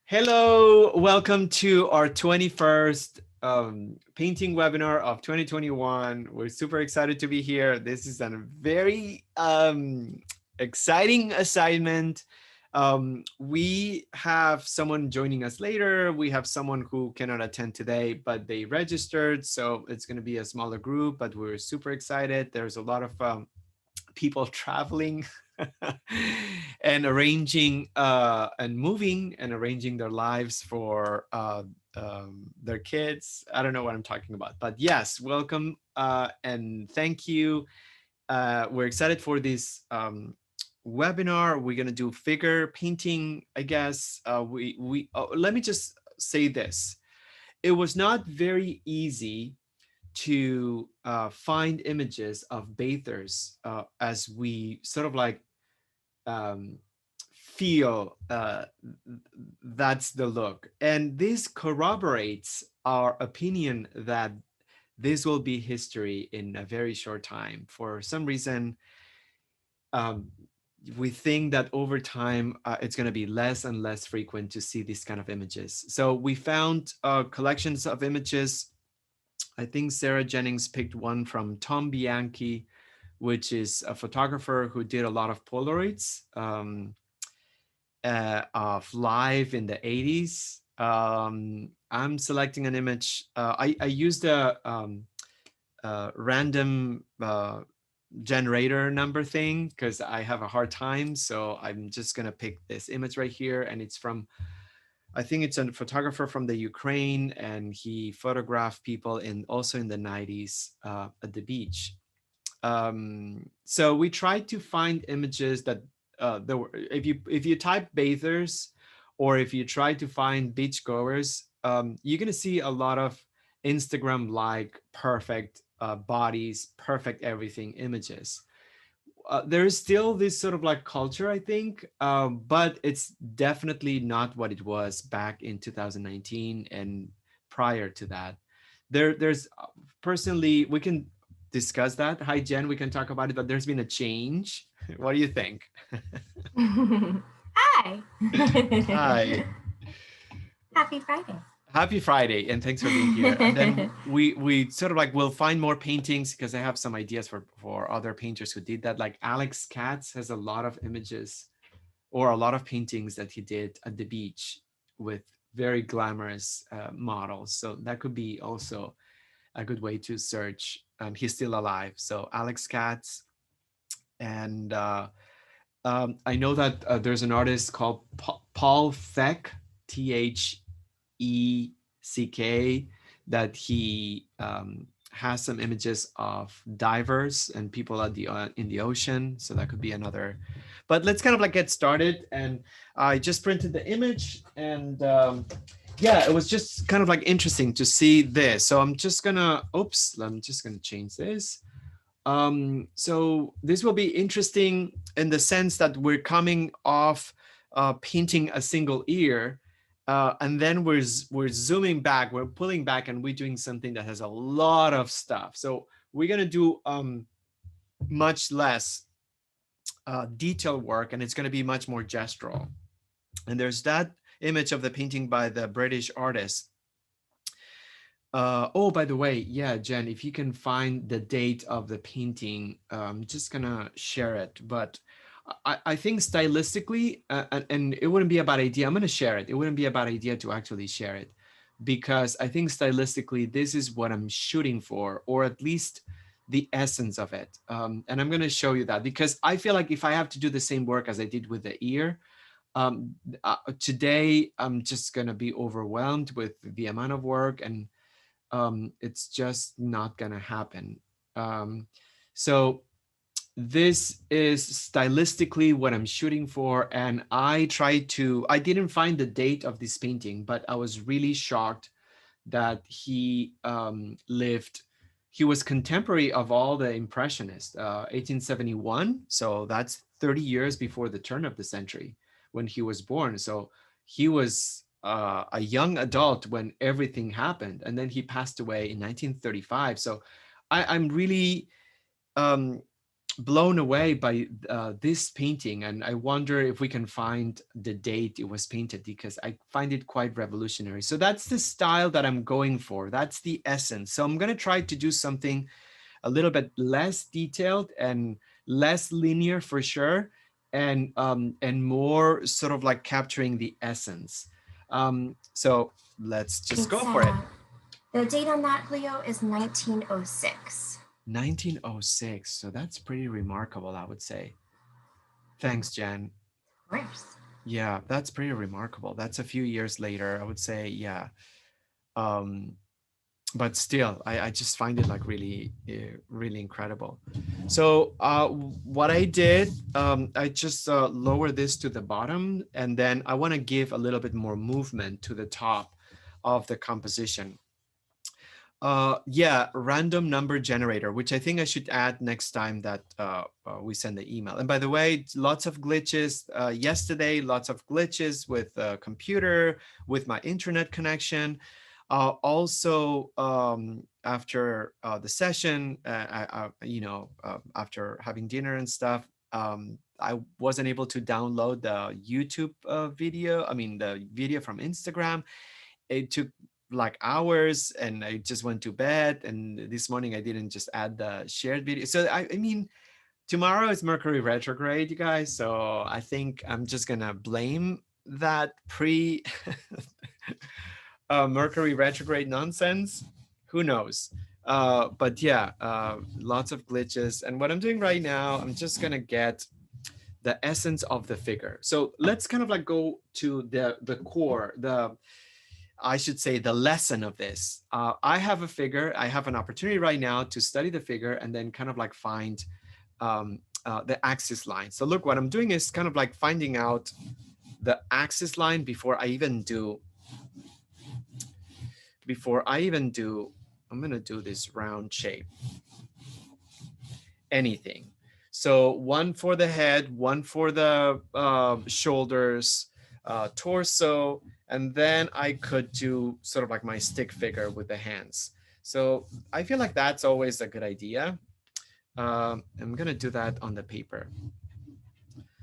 Hello, welcome to our 21st painting webinar of 2021. We're super excited to be here. This is a very exciting assignment. We have someone joining us later. We have someone who cannot attend today, but they registered. So it's going to be a smaller group, but we're super excited. There's a lot of people traveling and arranging and moving and arranging their lives for their kids. I don't know what I'm talking about, but yes, welcome and thank you. We're excited for this webinar. We're gonna do figure painting, I guess. Let me just say this: it was not very easy to find images of bathers as we sort of like um, feel that's the look. And this corroborates our opinion that this will be history in a very short time. For some reason, um, we think that over time, it's going to be less and less frequent to see these kind of images. So we found collections of images. I think Sarah Jennings picked one from Tom Bianchi, which is a photographer who did a lot of Polaroids of live in the 80s. I'm selecting an image. I used a random generator number thing because I have a hard time. So I'm just going to pick this image right here. And it's from, I think it's a photographer from the Ukraine, and he photographed people also in the 90s at the beach. So we tried to find images that there were, if you type bathers, or if you try to find beachgoers, you're gonna see a lot of Instagram like perfect bodies, perfect everything images. There is still this sort of like culture, I think, but it's definitely not what it was back in 2019 and prior to that. There's personally, we can discuss that. Hi, Jen, we can talk about it, but there's been a change. What do you think? Hi. Hi. Happy Friday. Happy Friday, and thanks for being here. And then we sort of like will find more paintings because I have some ideas for other painters who did that. Like Alex Katz has a lot of images or a lot of paintings that he did at the beach with very glamorous models. So that could be also a good way to search. And he's still alive. So Alex Katz, and I know that there's an artist called Paul Thek, Theck, that he has some images of divers and people at the in the ocean. So that could be another. But let's kind of like get started. And I just printed the image, and yeah, it was just kind of like interesting to see this. So I'm just gonna, oops, I'm just gonna change this. So this will be interesting in the sense that we're coming off painting a single ear, and then we're zooming back, we're pulling back, and we're doing something that has a lot of stuff. So we're gonna do much less detail work, and it's gonna be much more gestural. And there's that image of the painting by the British artist. Oh, by the way, yeah, Jen, if you can find the date of the painting, I'm just gonna share it. But I think stylistically, and it wouldn't be a bad idea. I'm gonna share it. It wouldn't be a bad idea to actually share it, because I think stylistically, this is what I'm shooting for, or at least the essence of it. And I'm gonna show you that because I feel like if I have to do the same work as I did with the ear, today I'm just gonna be overwhelmed with the amount of work, and it's just not gonna happen. So this is stylistically what I'm shooting for, and I didn't find the date of this painting, but I was really shocked that he was contemporary of all the Impressionists, 1871. So that's 30 years before the turn of the century when he was born. So he was a young adult when everything happened, and then he passed away in 1935. So I'm really um, blown away by this painting, and I wonder if we can find the date it was painted, because I find it quite revolutionary. So that's the style that I'm going for. That's the essence. So I'm going to try to do something a little bit less detailed and less linear for sure, and more sort of like capturing the essence. So let's just go It's for it. the date on that, Cleo, is 1906. 1906. So that's pretty remarkable, I would say. Thanks, Jen. Of course. Yeah, that's pretty remarkable. That's a few years later, I would say. Yeah. Um, but still, I just find it like really, really incredible. So what I did, I just lowered this to the bottom, and then I want to give a little bit more movement to the top of the composition. Yeah, random number generator, which I think I should add next time that we send the email. And by the way, lots of glitches yesterday, lots of glitches with the computer, with my internet connection. Also, after the session, after having dinner and stuff, I wasn't able to download the YouTube video. I mean, the video from Instagram. It took like hours, and I just went to bed. And this morning I didn't just add the shared video. So I mean, tomorrow is Mercury retrograde, you guys. So I think I'm just gonna blame that pre Mercury retrograde nonsense. Who knows? But yeah, lots of glitches. And what I'm doing right now, I'm just gonna get the essence of the figure. So let's kind of like go to the core, I should say the lesson of this. I have a figure. I have an opportunity right now to study the figure and then kind of like find the axis line. So look, what I'm doing is kind of like finding out the axis line before I even do. I'm gonna do this round shape. Anything. So one for the head, one for the shoulders, torso, and then I could do sort of like my stick figure with the hands. So I feel like that's always a good idea. I'm gonna do that on the paper.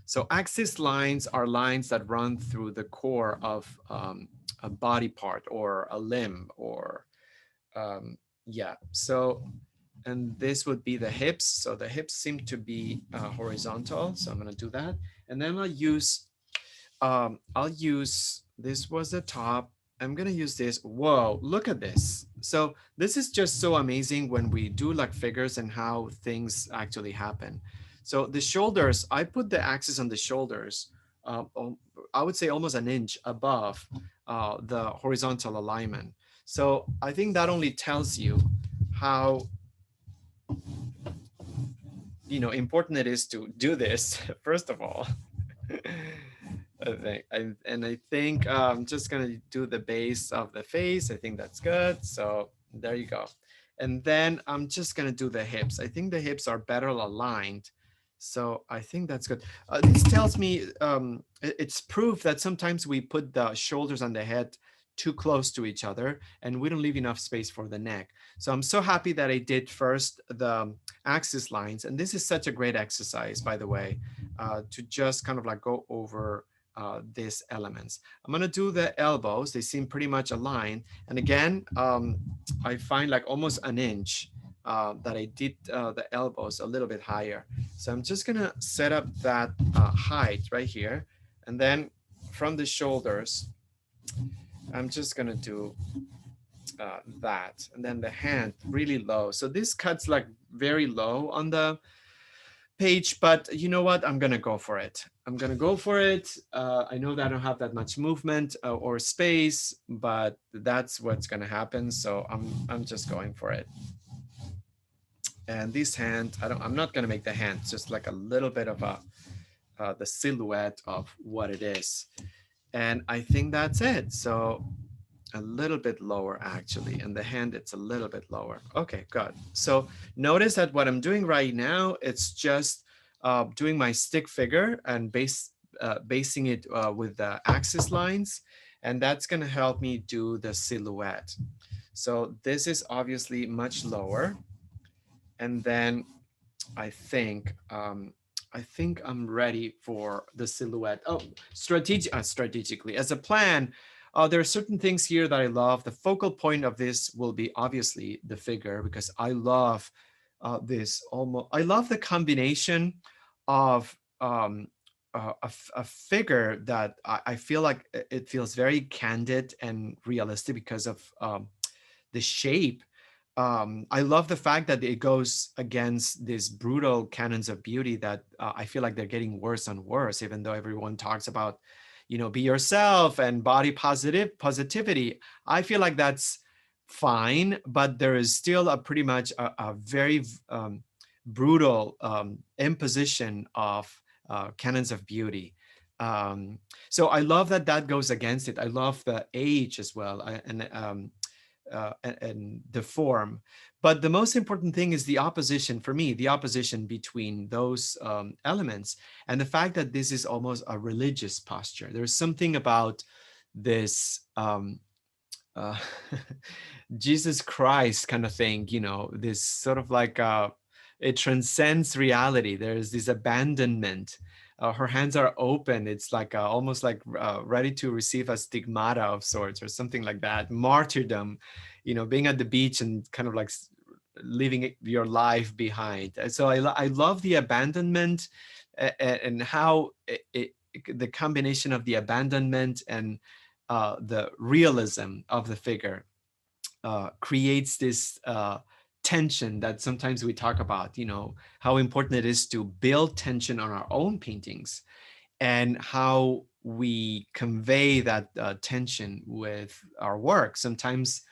So axis lines are lines that run through the core of a body part or a limb, or yeah. So, and this would be the hips. So the hips seem to be horizontal. So I'm gonna do that. And then I'll use, this was the top. I'm gonna use this. Whoa, look at this. So this is just so amazing when we do like figures and how things actually happen. So the shoulders, I put the axis on the shoulders, I would say almost an inch above the horizontal alignment. So I think that only tells you how important it is to do this, first of all. I think I'm just gonna do the base of the face. I think that's good. So there you go. And then I'm just gonna do the hips. I think the hips are better aligned. So I think that's good. This tells me it's proof that sometimes we put the shoulders on the head too close to each other and we don't leave enough space for the neck. So I'm so happy that I did first the axis lines. And this is such a great exercise, by the way, to just kind of like go over these elements. I'm gonna do the elbows. They seem pretty much aligned. And again, I find like almost an inch that I did the elbows a little bit higher. So I'm just gonna set up that height right here. And then from the shoulders, I'm just gonna do that. And then the hand really low. So this cuts like very low on the page, but you know what? I'm gonna go for it. I'm gonna go for it. I know that I don't have that much movement or space, but that's what's gonna happen. So I'm just going for it. And this hand, I'm not gonna make the hand, just like a little bit of the silhouette of what it is. And I think that's it. So a little bit lower actually, and the hand, it's a little bit lower. Okay, good. So notice that what I'm doing right now, it's just doing my stick figure and basing it with the axis lines, and that's gonna help me do the silhouette. So this is obviously much lower, and then I think I'm ready for the silhouette. Oh, strategically as a plan, there are certain things here that I love. The focal point of this will be obviously the figure, because I love this almost. I love the combination of a figure that I feel like it feels very candid and realistic because of the shape. I love the fact that it goes against these brutal canons of beauty that I feel like they're getting worse and worse, even though everyone talks about, be yourself and body positivity. I feel like that's fine, but there is still a pretty much a very brutal imposition of canons of beauty. Um, so I love that that goes against it. I love the age as well, and the form. But the most important thing is the opposition for me, the opposition between those elements, and the fact that this is almost a religious posture. There's something about this uh, Jesus Christ kind of thing, this sort of like it transcends reality. There's this abandonment. Her hands are open. It's like almost like ready to receive a stigmata of sorts or something like that. Martyrdom, being at the beach and kind of like leaving your life behind. So I love the abandonment and how the combination of the abandonment and the realism of the figure creates this tension that sometimes we talk about, how important it is to build tension on our own paintings and how we convey that tension with our work, sometimes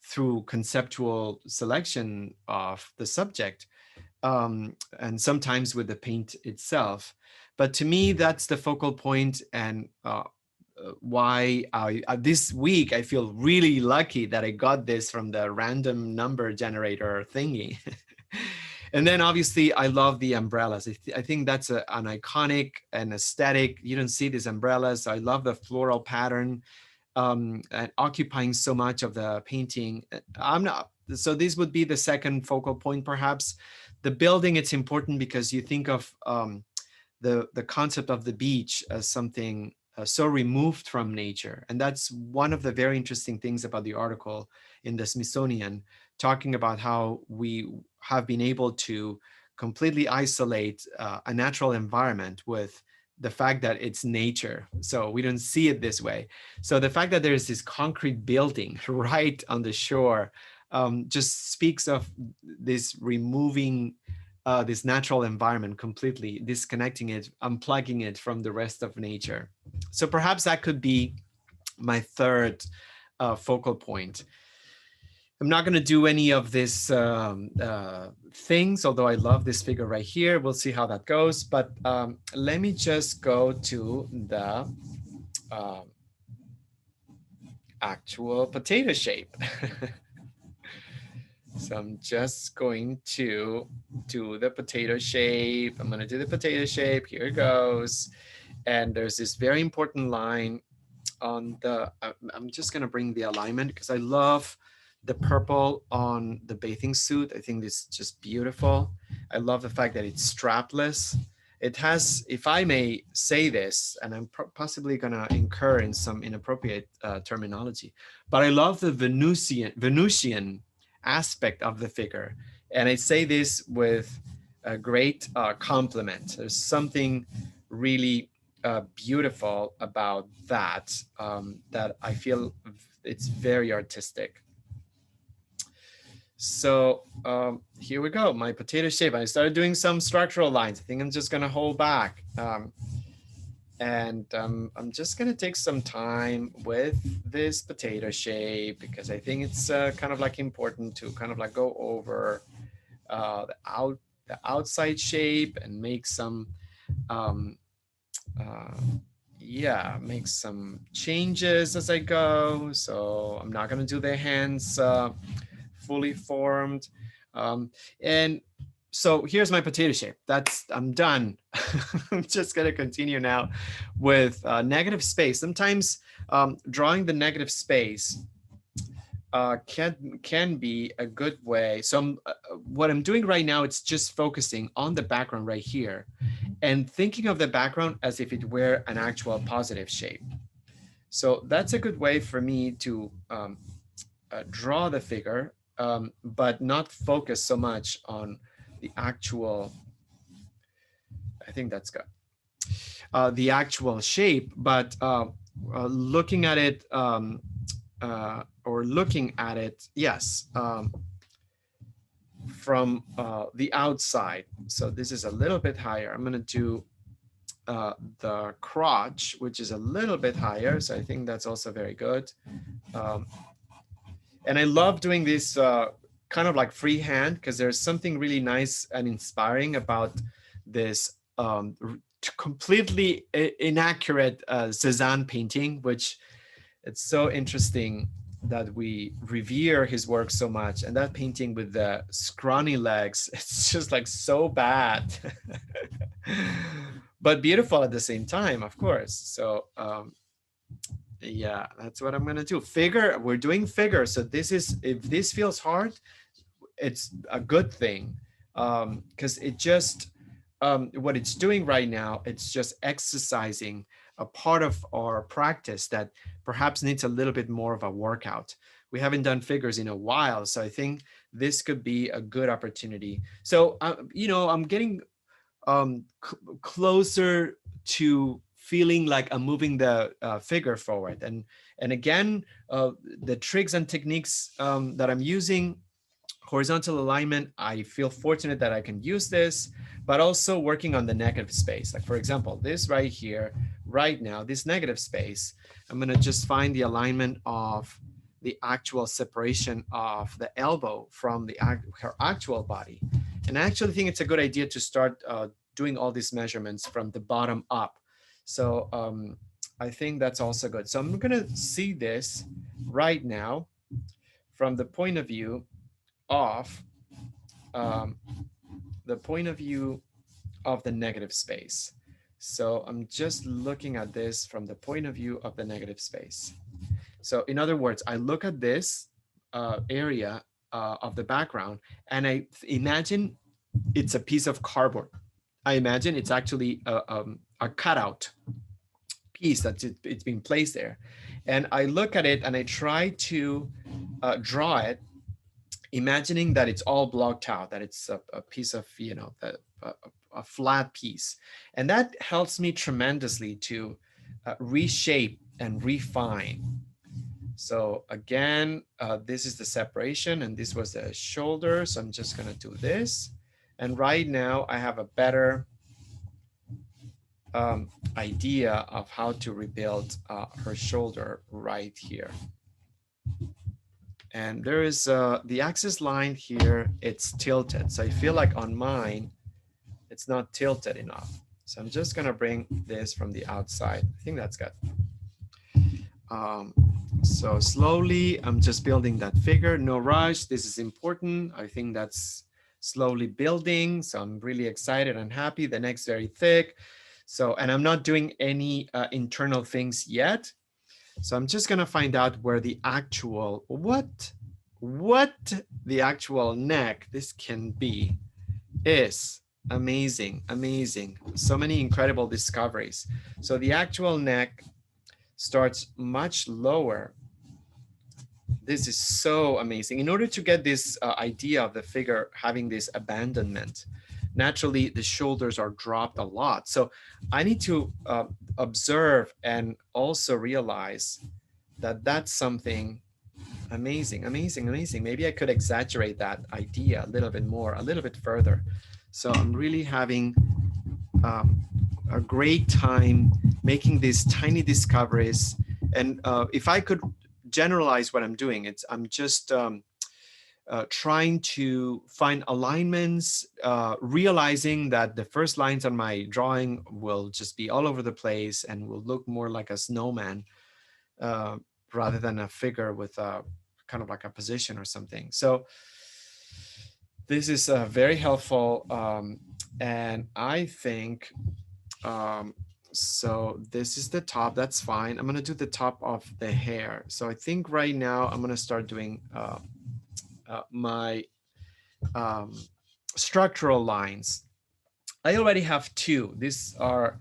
through conceptual selection of the subject, and sometimes with the paint itself. But to me, that's the focal point, and why this week I feel really lucky that I got this from the random number generator thingy. And then obviously I love the umbrellas. I think that's an iconic and aesthetic. You don't see these umbrellas. I love the floral pattern and occupying so much of the painting. So this would be the second focal point, perhaps. The building, it's important because you think of the concept of the beach as something so removed from nature. And that's one of the very interesting things about the article in the Smithsonian, talking about how we have been able to completely isolate a natural environment with the fact that it's nature. So we don't see it this way. So the fact that there's this concrete building right on the shore just speaks of this removing this natural environment completely, disconnecting it, unplugging it from the rest of nature. So perhaps that could be my third focal point. I'm not going to do any of these things, although I love this figure right here. We'll see how that goes. But let me just go to the actual potato shape. So I'm just going to do the potato shape. I'm going to do the potato shape. Here it goes. And there's this very important line on the, I'm just going to bring the alignment because I love the purple on the bathing suit. I think this is just beautiful. I love the fact that it's strapless. It has, if I may say this, and I'm possibly going to incur in some inappropriate terminology, but I love the Venusian aspect of the figure. And I say this with a great compliment. There's something really beautiful about that, that I feel it's very artistic. So here we go, my potato shape. I started doing some structural lines. I think I'm just gonna hold back. And I'm just gonna take some time with this potato shape because I think it's kind of like important to kind of like go over the outside shape and make some make some changes as I go. So I'm not gonna do the hands fully formed, and so here's my potato shape. I'm done. I'm just gonna continue now with negative space. Sometimes drawing the negative space can be a good way. So what I'm doing right now, it's just focusing on the background right here and thinking of the background as if it were an actual positive shape. So that's a good way for me to draw the figure, but not focus so much on the actual, I think that's good, the actual shape, but looking at it, or looking at it, yes, from the outside. So this is a little bit higher. I'm going to do the crotch, which is a little bit higher. So I think that's also very good. And I love doing this kind of like freehand, because there's something really nice and inspiring about this completely inaccurate Cézanne painting, which it's so interesting that we revere his work so much. And that painting with the scrawny legs, it's just like so bad, but beautiful at the same time, of course. So yeah, that's what I'm gonna do. Figure, we're doing figure. So this is, if this feels hard, it's a good thing, because it just, what it's doing right now, it's just exercising a part of our practice that perhaps needs a little bit more of a workout. We haven't done figures in a while, so I think this could be a good opportunity. So, I'm getting closer to feeling like I'm moving the figure forward. And again, the tricks and techniques that I'm using, horizontal alignment, I feel fortunate that I can use this, but also working on the negative space. Like for example, this right here, right now, this negative space, I'm gonna just find the alignment of the actual separation of the elbow from her actual body. And I actually think it's a good idea to start doing all these measurements from the bottom up. So I think that's also good. So I'm gonna see this right now from the point of view of the negative space. So I'm just looking at this from the point of view of the negative space. So in other words, I look at this area of the background, and I imagine it's a piece of cardboard. I imagine it's actually a cutout piece that's it's been placed there. And I look at it and I try to draw it, imagining that it's all blocked out, that it's a piece of, a flat piece. And that helps me tremendously to reshape and refine. So again, this is the separation, and this was the shoulder. So I'm just gonna do this. And right now I have a better idea of how to rebuild her shoulder right here. And there is the axis line here, it's tilted. So I feel like on mine, it's not tilted enough. So I'm just gonna bring this from the outside. I think that's good. So slowly, I'm just building that figure, no rush. This is important. I think that's slowly building. So I'm really excited and happy. The neck's very thick. So, and I'm not doing any internal things yet. So I'm just gonna find out where the actual, what the actual neck, this can be, is amazing, amazing. So many incredible discoveries. So the actual neck starts much lower. This is so amazing. In order to get this idea of the figure having this abandonment, naturally the shoulders are dropped a lot. So I need to observe and also realize that that's something amazing, amazing, amazing. Maybe I could exaggerate that idea a little bit more, a little bit further. So I'm really having a great time making these tiny discoveries. And if I could generalize what I'm doing, I'm just trying to find alignments, realizing that the first lines on my drawing will just be all over the place and will look more like a snowman rather than a figure with a kind of like a position or something. So this is very helpful. And I think So this is the top, that's fine. I'm gonna do the top of the hair. So I think right now I'm gonna start doing my structural lines. I already have two. These are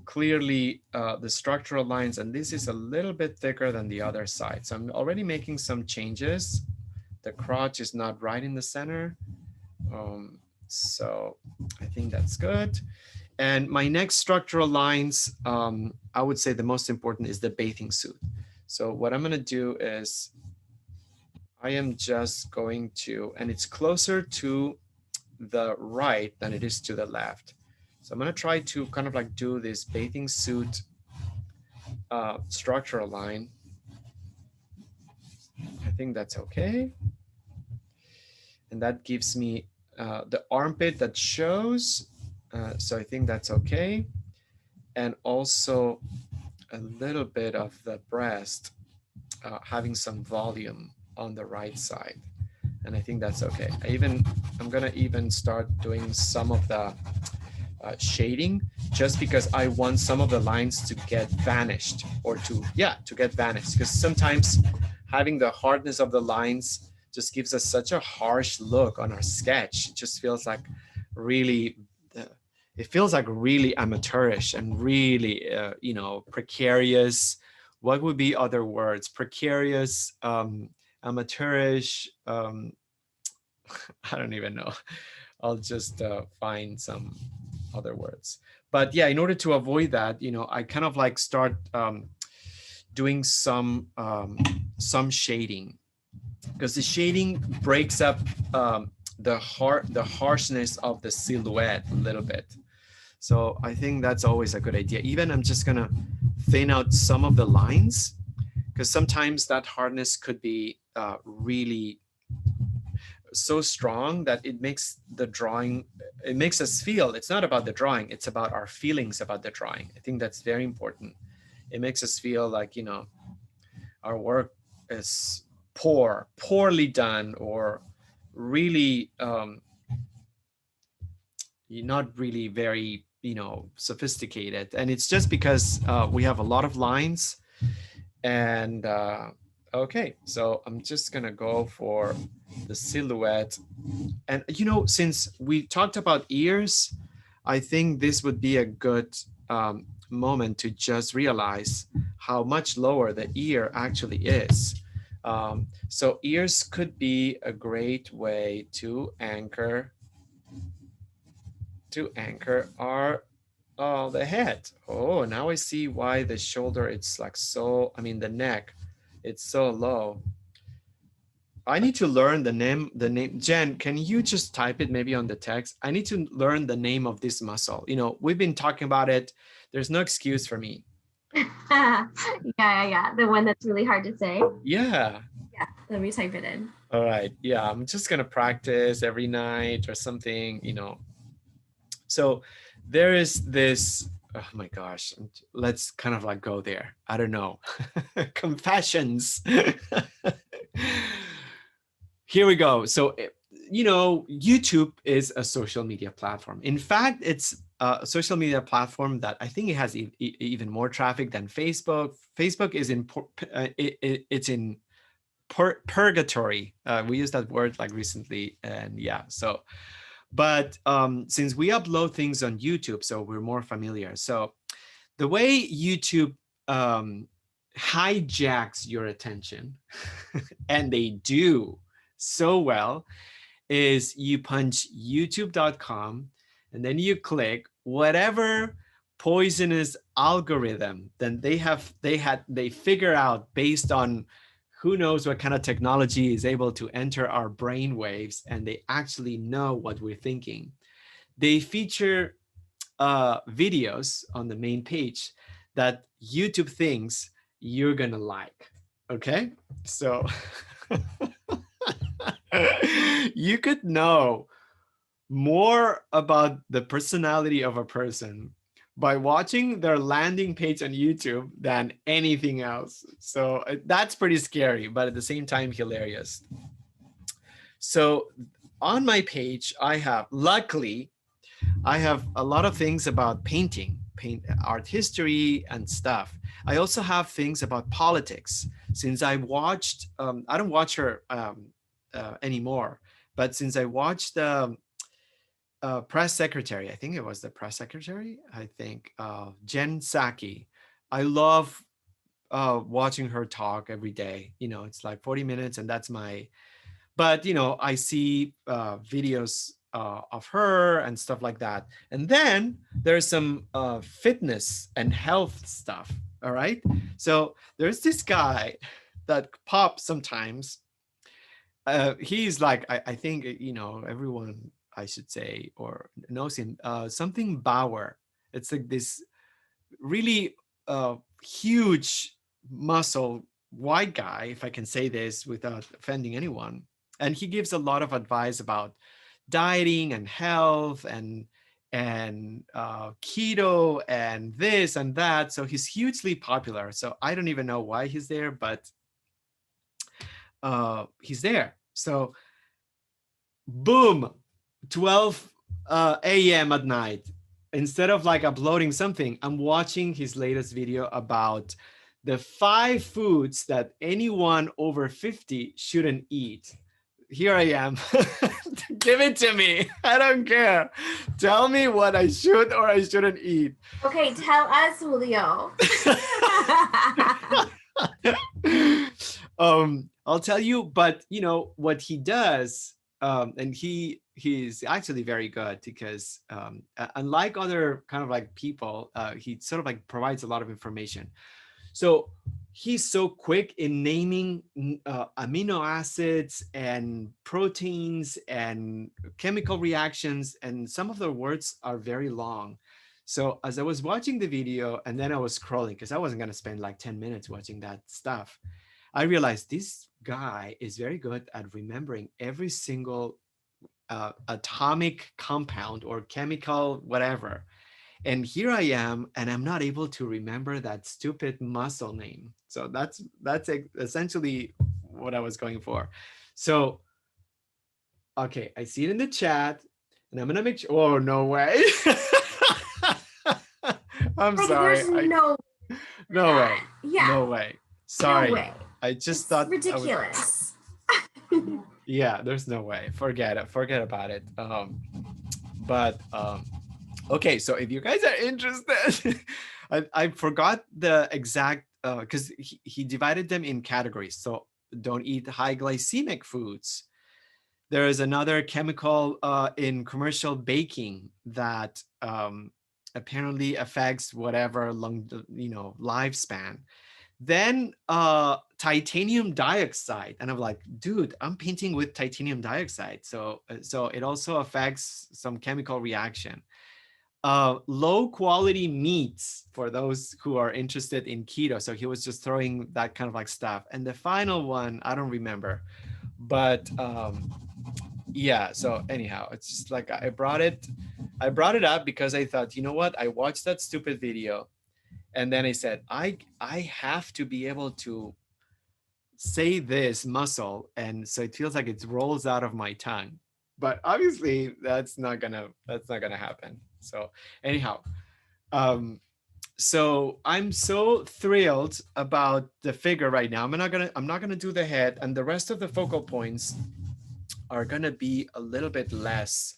clearly the structural lines, and this is a little bit thicker than the other side. So I'm already making some changes. The crotch is not right in the center. So I think that's good. And my next structural lines, I would say the most important is the bathing suit. So what I'm gonna do is I am just going to, and it's closer to the right than it is to the left. So I'm gonna try to kind of like do this bathing suit structural line. I think that's okay. And that gives me the armpit that shows. So I think that's okay. And also a little bit of the breast having some volume on the right side. And I think that's okay. I'm gonna even start doing some of the shading, just because I want some of the lines to get vanished, or to get vanished, because sometimes having the hardness of the lines just gives us such a harsh look on our sketch. It just feels like really, it feels like really amateurish and really, you know, precarious. What would be other words? Precarious, amateurish. I don't even know. I'll just find some other words. But yeah, in order to avoid that, you know, I kind of like start doing some shading, because the shading breaks up the harshness of the silhouette a little bit. So I think that's always a good idea. Even I'm just gonna thin out some of the lines, because sometimes that hardness could be really so strong that it makes the drawing, it makes us feel, it's not about the drawing, it's about our feelings about the drawing. I think that's very important. It makes us feel like, you know, our work is poorly done, or really not really very, you know, sophisticated. And it's just because we have a lot of lines. And okay, so I'm just gonna go for the silhouette. And you know, since we talked about ears, I think this would be a good moment to just realize how much lower the ear actually is. So ears could be a great way to anchor our the head. Oh, now I see why the shoulder, it's like so, I mean the neck, it's so low. I need to learn the name. Jen, can you just type it maybe on the text? I need to learn the name of this muscle. You know, we've been talking about it. There's no excuse for me. Yeah. The one that's really hard to say. Yeah. Yeah, let me type it in. All right. Yeah, I'm just gonna practice every night or something, you know. So there is this, oh my gosh, let's kind of like go there. I don't know. Confessions. Here we go. So, you know, YouTube is a social media platform. In fact, it's a social media platform that I think it has even more traffic than Facebook. Facebook is in, it's in purgatory. We used that word like recently, and yeah, so, but since we upload things on YouTube, so we're more familiar. So the way YouTube hijacks your attention, and they do so well, is you punch youtube.com and then you click whatever poisonous algorithm then they figure out based on who knows what kind of technology is able to enter our brain waves, and they actually know what we're thinking. They feature videos on the main page that YouTube thinks you're gonna like. Okay, so you could know more about the personality of a person by watching their landing page on YouTube than anything else. So that's pretty scary, but at the same time, hilarious. So on my page, luckily, I have a lot of things about painting. paint art history and stuff. I also have things about politics. Since I watched, I don't watch her anymore, but since I watched the press secretary, I think it was the press secretary, I think, Jen Psaki. I love watching her talk every day. You know, it's like 40 minutes and that's my, but you know, I see videos of her and stuff like that. And then there's some fitness and health stuff. All right. So there's this guy that pops sometimes. He's like, I think, you know, everyone, I should say, or knows him, something Bauer. It's like this really huge muscle white guy, if I can say this without offending anyone. And he gives a lot of advice about dieting and health and keto and this and that. So he's hugely popular. So I don't even know why he's there, but he's there. So boom, 12 a.m. at night. Instead of like uploading something, I'm watching his latest video about the 5 foods that anyone over 50 shouldn't eat. Here I am. Give it to me. I don't care. Tell me what I should or I shouldn't eat. Okay, tell us, Julio. I'll tell you, but you know what he does, and he's actually very good because unlike other kind of like people, he sort of like provides a lot of information. So he's so quick in naming amino acids and proteins and chemical reactions, and some of the words are very long. So as I was watching the video and then I was scrolling, because I wasn't going to spend like 10 minutes watching that stuff, I realized this guy is very good at remembering every single atomic compound or chemical whatever. And here I am, and I'm not able to remember that stupid muscle name. So that's essentially what I was going for. So, okay, I see it in the chat, and I'm gonna make sure. Oh, no way! I'm Like, sorry. there's no way. Yeah. No way. Sorry. No way. I just It's thought ridiculous. Yeah, there's no way. Forget it. Forget about it. Okay, so if you guys are interested, I forgot the exact because he divided them in categories. So don't eat high glycemic foods. There is another chemical in commercial baking that apparently affects whatever lifespan. Then titanium dioxide, and I'm like, dude, I'm painting with titanium dioxide, so it also affects some chemical reaction. Low quality meats for those who are interested in keto. So he was just throwing that kind of like stuff. And the final one, I don't remember, but yeah. So anyhow, it's just like I brought it up because I thought, you know what? I watched that stupid video, and then I said, I have to be able to say this muscle, and so it feels like it rolls out of my tongue. But obviously, that's not gonna happen. So anyhow, so I'm so thrilled about the figure right now. I'm not gonna do the head, and the rest of the focal points are gonna be a little bit less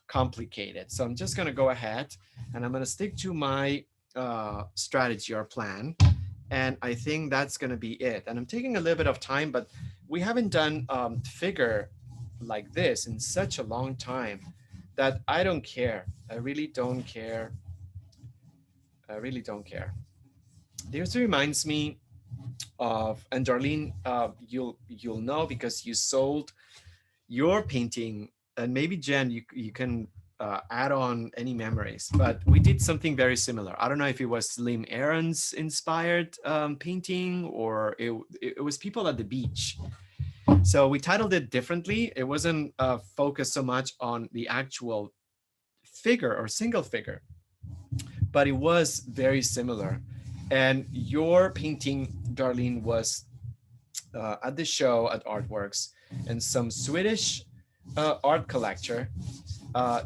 complicated. So I'm just gonna go ahead and I'm gonna stick to my strategy or plan, and I think that's gonna be it. And I'm taking a little bit of time, but we haven't done figure like this in such a long time that I don't care. I really don't care. I really don't care. This reminds me of, and Darlene, you'll know because you sold your painting, and maybe Jen, you can add on any memories, but we did something very similar. I don't know if it was Slim Aaron's inspired painting, or it was people at the beach. So we titled it differently. It wasn't focused so much on the actual figure or single figure, but it was very similar. And your painting, Darlene, was at the show at Artworks, and some Swedish art collector,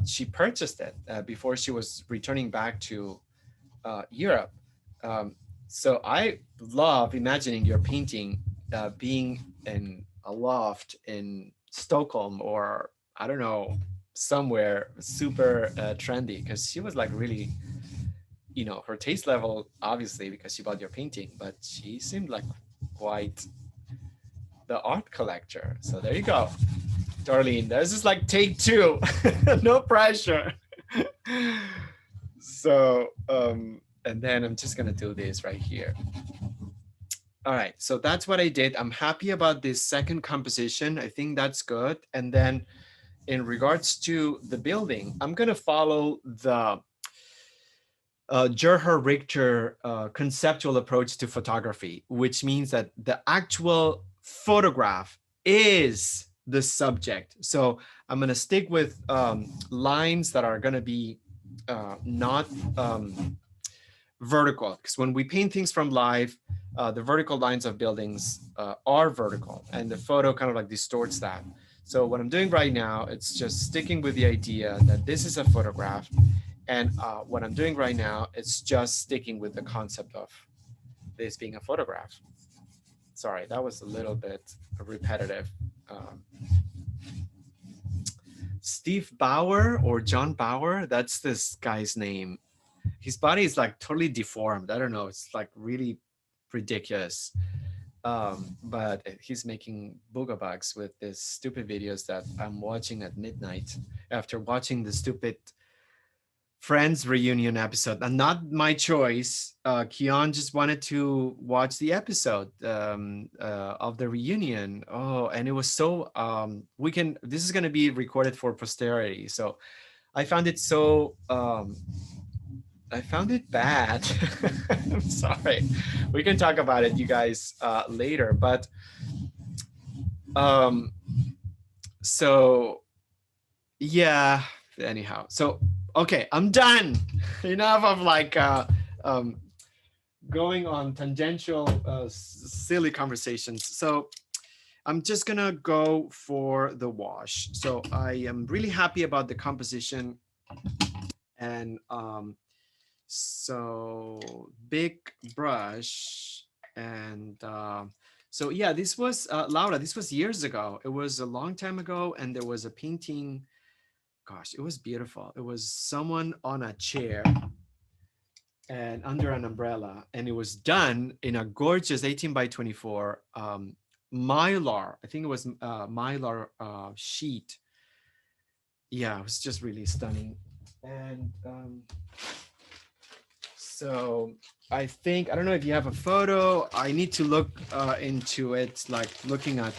she purchased it before she was returning back to Europe. So I love imagining your painting being in a loft in Stockholm, or I don't know, somewhere super trendy, because she was like really, her taste level, obviously because she bought your painting, but she seemed like quite the art collector. So there you go, Darlene. This is like take two. No pressure. So and then I'm just gonna do this right here. All right, so that's what I did. I'm happy about this second composition. I think that's good. And then in regards to the building, I'm gonna follow the Gerhard Richter conceptual approach to photography, which means that the actual photograph is the subject. So I'm going to stick with lines that are going to be not vertical, because when we paint things from life, the vertical lines of buildings are vertical, and the photo kind of like distorts that. So what I'm doing right now, it's just sticking with the idea that this is a photograph. And what I'm doing right now, it's just sticking with the concept of this being a photograph. Sorry, that was a little bit repetitive. Steve Bauer or John Bauer, that's this guy's name. His body is like totally deformed. I don't know, it's like really ridiculous. But he's making booga bugs with these stupid videos that I'm watching at midnight after watching the stupid Friends reunion episode, and not my choice. Kian just wanted to watch the episode of the reunion. Oh, and it was so this is going to be recorded for posterity. So I found it so I found it bad. I'm sorry. We can talk about it, you guys, later. But so yeah. Anyhow, so okay, I'm done. Enough of like going on tangential, silly conversations. So I'm just gonna go for the wash. So I am really happy about the composition, and so big brush, and so yeah, this was Laura. This was years ago. It was a long time ago, and there was a painting. Gosh, it was beautiful. It was someone on a chair and under an umbrella, and it was done in a gorgeous 18 by 24 mylar. I think it was mylar sheet. Yeah, it was just really stunning. And so I think, I don't know if you have a photo. I need to look into it, like looking at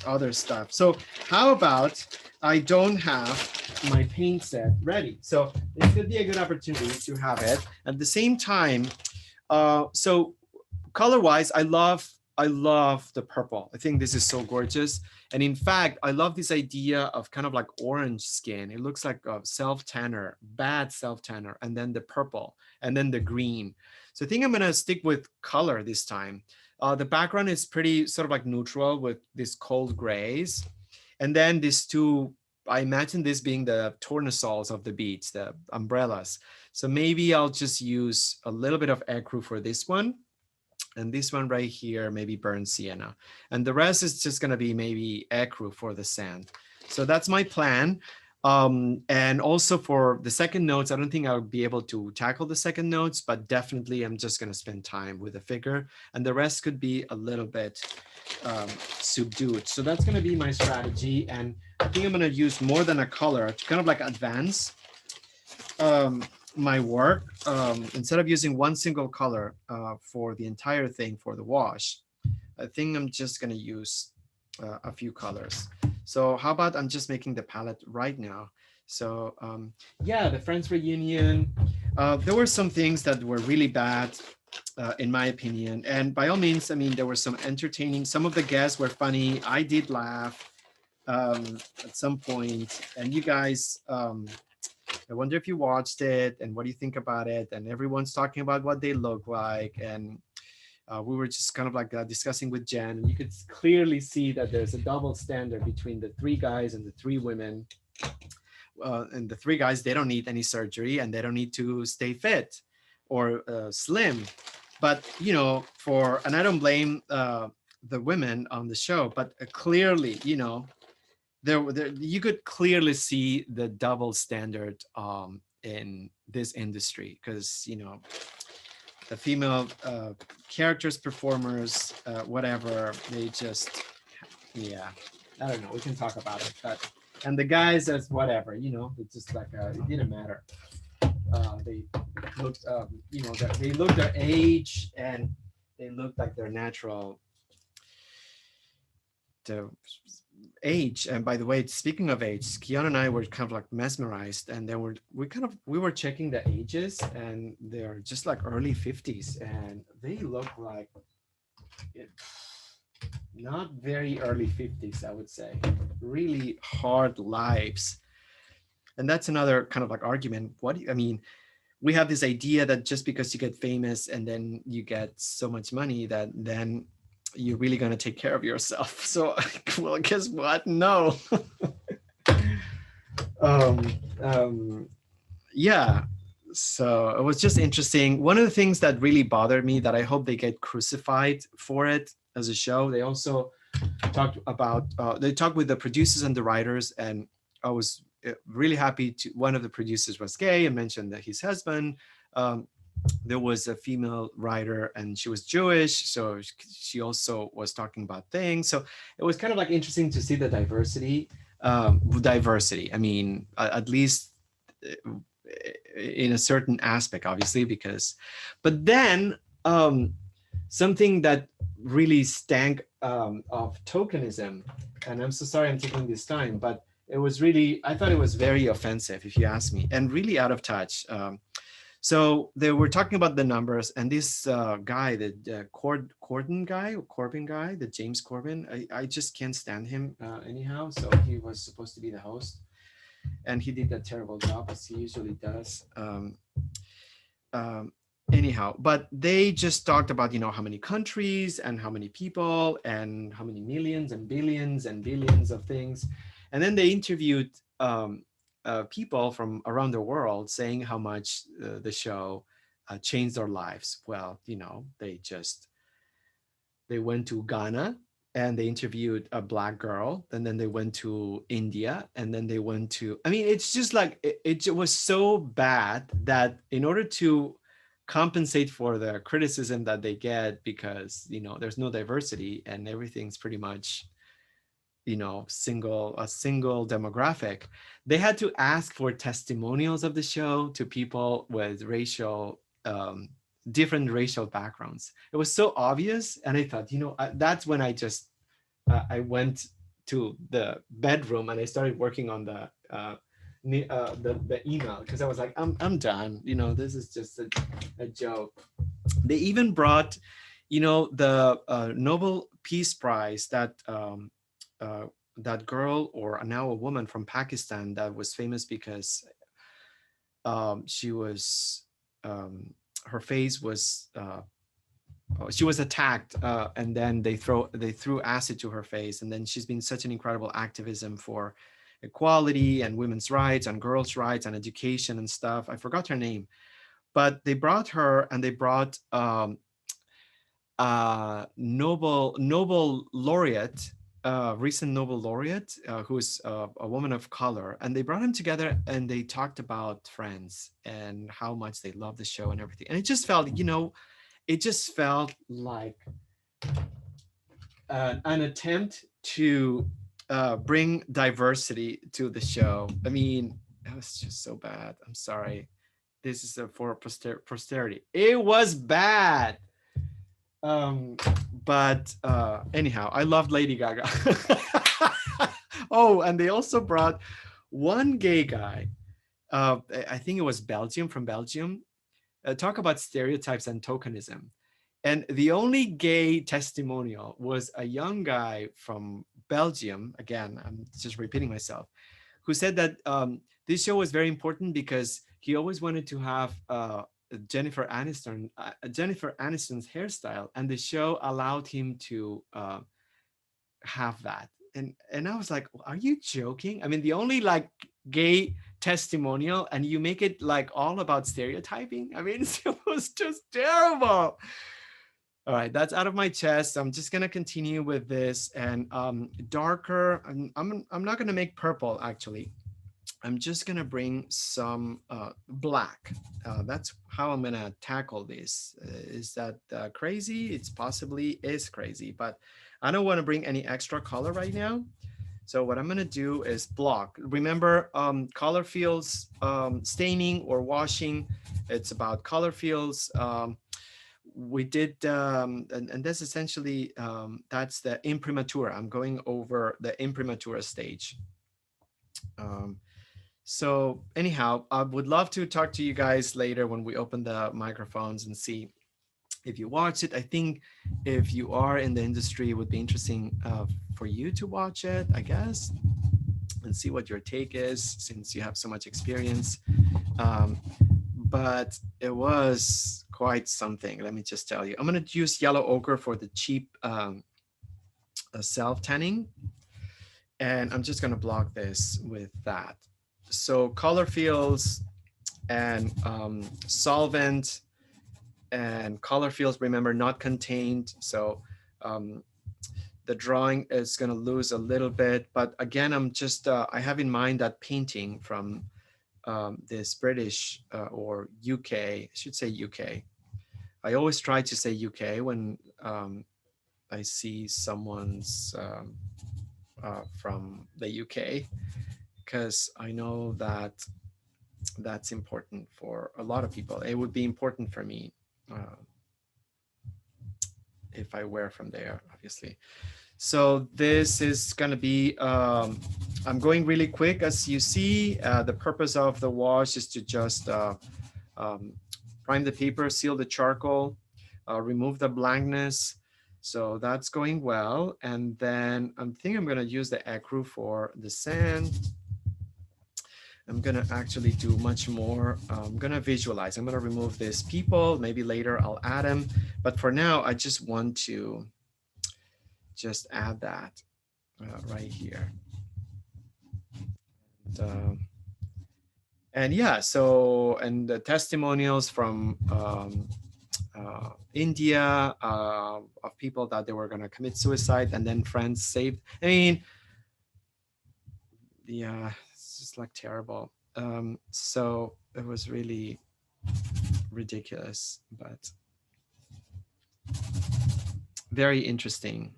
other stuff. So how about I don't have my paint set ready. So it could be a good opportunity to have it. At the same time, so color-wise, I love the purple. I think this is so gorgeous. And in fact, I love this idea of kind of like orange skin. It looks like a self-tanner, bad self-tanner, and then the purple, and then the green. So I think I'm gonna stick with color this time. The background is pretty sort of like neutral with these cold grays. And then these two, I imagine this being the tournesols of the beach, the umbrellas. So maybe I'll just use a little bit of ecru for this one. And this one right here, maybe burnt sienna. And the rest is just gonna be maybe ecru for the sand. So that's my plan. And also for the second notes, I don't think I'll be able to tackle the second notes, but definitely I'm just gonna spend time with the figure, and the rest could be a little bit subdued. So that's gonna be my strategy. And I think I'm gonna use more than a color to kind of like advance my work. Instead of using one single color for the entire thing for the wash, I think I'm just gonna use a few colors. So how about I'm just making the palette right now. So yeah, the Friends reunion, there were some things that were really bad in my opinion. And by all means, I mean, there were some entertaining, some of the guests were funny. I did laugh at some point. And you guys, I wonder if you watched it and what do you think about it? And everyone's talking about what they look like. And we were just kind of like discussing with Jen, and you could clearly see that there's a double standard between the three guys and the three women. And the three guys, they don't need any surgery and they don't need to stay fit. or slim. But you know, for and I don't blame the women on the show, but clearly, you know, there you could clearly see the double standard in this industry, because you know the female characters, performers, whatever, they just, yeah, I don't know. We can talk about it, but and the guys as whatever, you know, it's just like it didn't matter. They looked, you know, they looked their age, and they looked like their natural the age. And by the way, speaking of age, Kiana and I were kind of like mesmerized, and then we were checking the ages, and they're just like early 50s, and they look like it, not very early 50s, I would say. Really hard lives. And that's another kind of like argument. What do you, I mean, we have this idea that just because you get famous and then you get so much money, that then you're really going to take care of yourself. So, well, guess what? No. um, um, yeah. So it was just interesting. One of the things that really bothered me, that I hope they get crucified for it as a show, they also talked about, they talked with the producers and the writers, and I was really happy to, one of the producers was gay and mentioned that his husband, there was a female writer and she was Jewish, so she also was talking about things. So it was kind of like interesting to see the diversity. Diversity, I mean, at least in a certain aspect, obviously, because, but then something that really stank of tokenism, and I'm so sorry I'm taking this time, but it was really, I thought it was very offensive, if you ask me, and really out of touch. So they were talking about the numbers, and this guy, the Corbin guy, the James Corbin, I just can't stand him anyhow. So he was supposed to be the host, and he did a terrible job, as he usually does. Um, Anyhow, but they just talked about, you know, how many countries and how many people and how many millions and billions of things. And then they interviewed people from around the world, saying how much the show changed their lives. Well, you know, they went to Ghana and they interviewed a black girl, and then they went to India, and then they went to, I mean, it's just like it was so bad that in order to compensate for the criticism that they get, because you know there's no diversity and everything's pretty much, you know, a single demographic, they had to ask for testimonials of the show to people with different racial backgrounds. It was so obvious, and I thought, you know, that's when I just I went to the bedroom and I started working on the email, because I was like, I'm done. You know, this is just a joke. They even brought, you know, the Nobel Peace Prize, that girl, or now a woman from Pakistan, that was famous because she was her face was she was attacked, and then they threw acid to her face, and then she's been such an incredible activism for equality and women's rights and girls' rights and education and stuff. I forgot her name, but they brought her, and they brought Nobel laureate, recent Nobel laureate, who is a woman of color, and they brought him together, and they talked about Friends and how much they love the show and everything. And it just felt, you know, it just felt like an attempt to bring diversity to the show. I mean, it was just so bad. I'm sorry. This is for posterity. It was bad. But anyhow, I loved Lady Gaga. Oh, and they also brought one gay guy. I think it was from Belgium. Talk about stereotypes and tokenism. And the only gay testimonial was a young guy from Belgium. Again, I'm just repeating myself, who said that this show was very important because he always wanted to have Jennifer Aniston's hairstyle, and the show allowed him to have that. And I was like, are you joking? I mean, the only like gay testimonial and you make it like all about stereotyping. I mean, it was just terrible. All right, that's out of my chest. I'm just gonna continue with this and darker. I'm not gonna make purple actually. I'm just gonna bring some black. That's how I'm gonna tackle this. Is that crazy? It's possibly is crazy, but I don't want to bring any extra color right now. So what I'm gonna do is block. Remember, color fields, staining or washing. It's about color fields. We did, and that's essentially, that's the imprimatura. I'm going over the imprimatura stage. Um, so anyhow, I would love to talk to you guys later when we open the microphones and see if you watch it. I think if you are in the industry, it would be interesting for you to watch it, I guess, and see what your take is since you have so much experience. But it was quite something, let me just tell you. I'm going to use yellow ochre for the cheap self tanning. And I'm just going to block this with that. So color fields and solvent and color fields, remember, not contained. So the drawing is going to lose a little bit. But again, I'm just, I have in mind that painting from this British or UK, I should say UK. I always try to say UK when I see someone's from the UK, because I know that that's important for a lot of people. It would be important for me if I were from there, obviously. So this is going to be, I'm going really quick. As you see, the purpose of the wash is to just prime the paper, seal the charcoal, remove the blankness. So that's going well. And then I think I'm going to use the ecru for the sand. I'm going to actually do much more. I'm going to visualize. I'm going to remove these people. Maybe later I'll add them. But for now, I just want to just add that right here. And yeah, so, and the testimonials from India of people that they were going to commit suicide and then friends saved. I mean, yeah, it's just like terrible. So it was really ridiculous, but very interesting.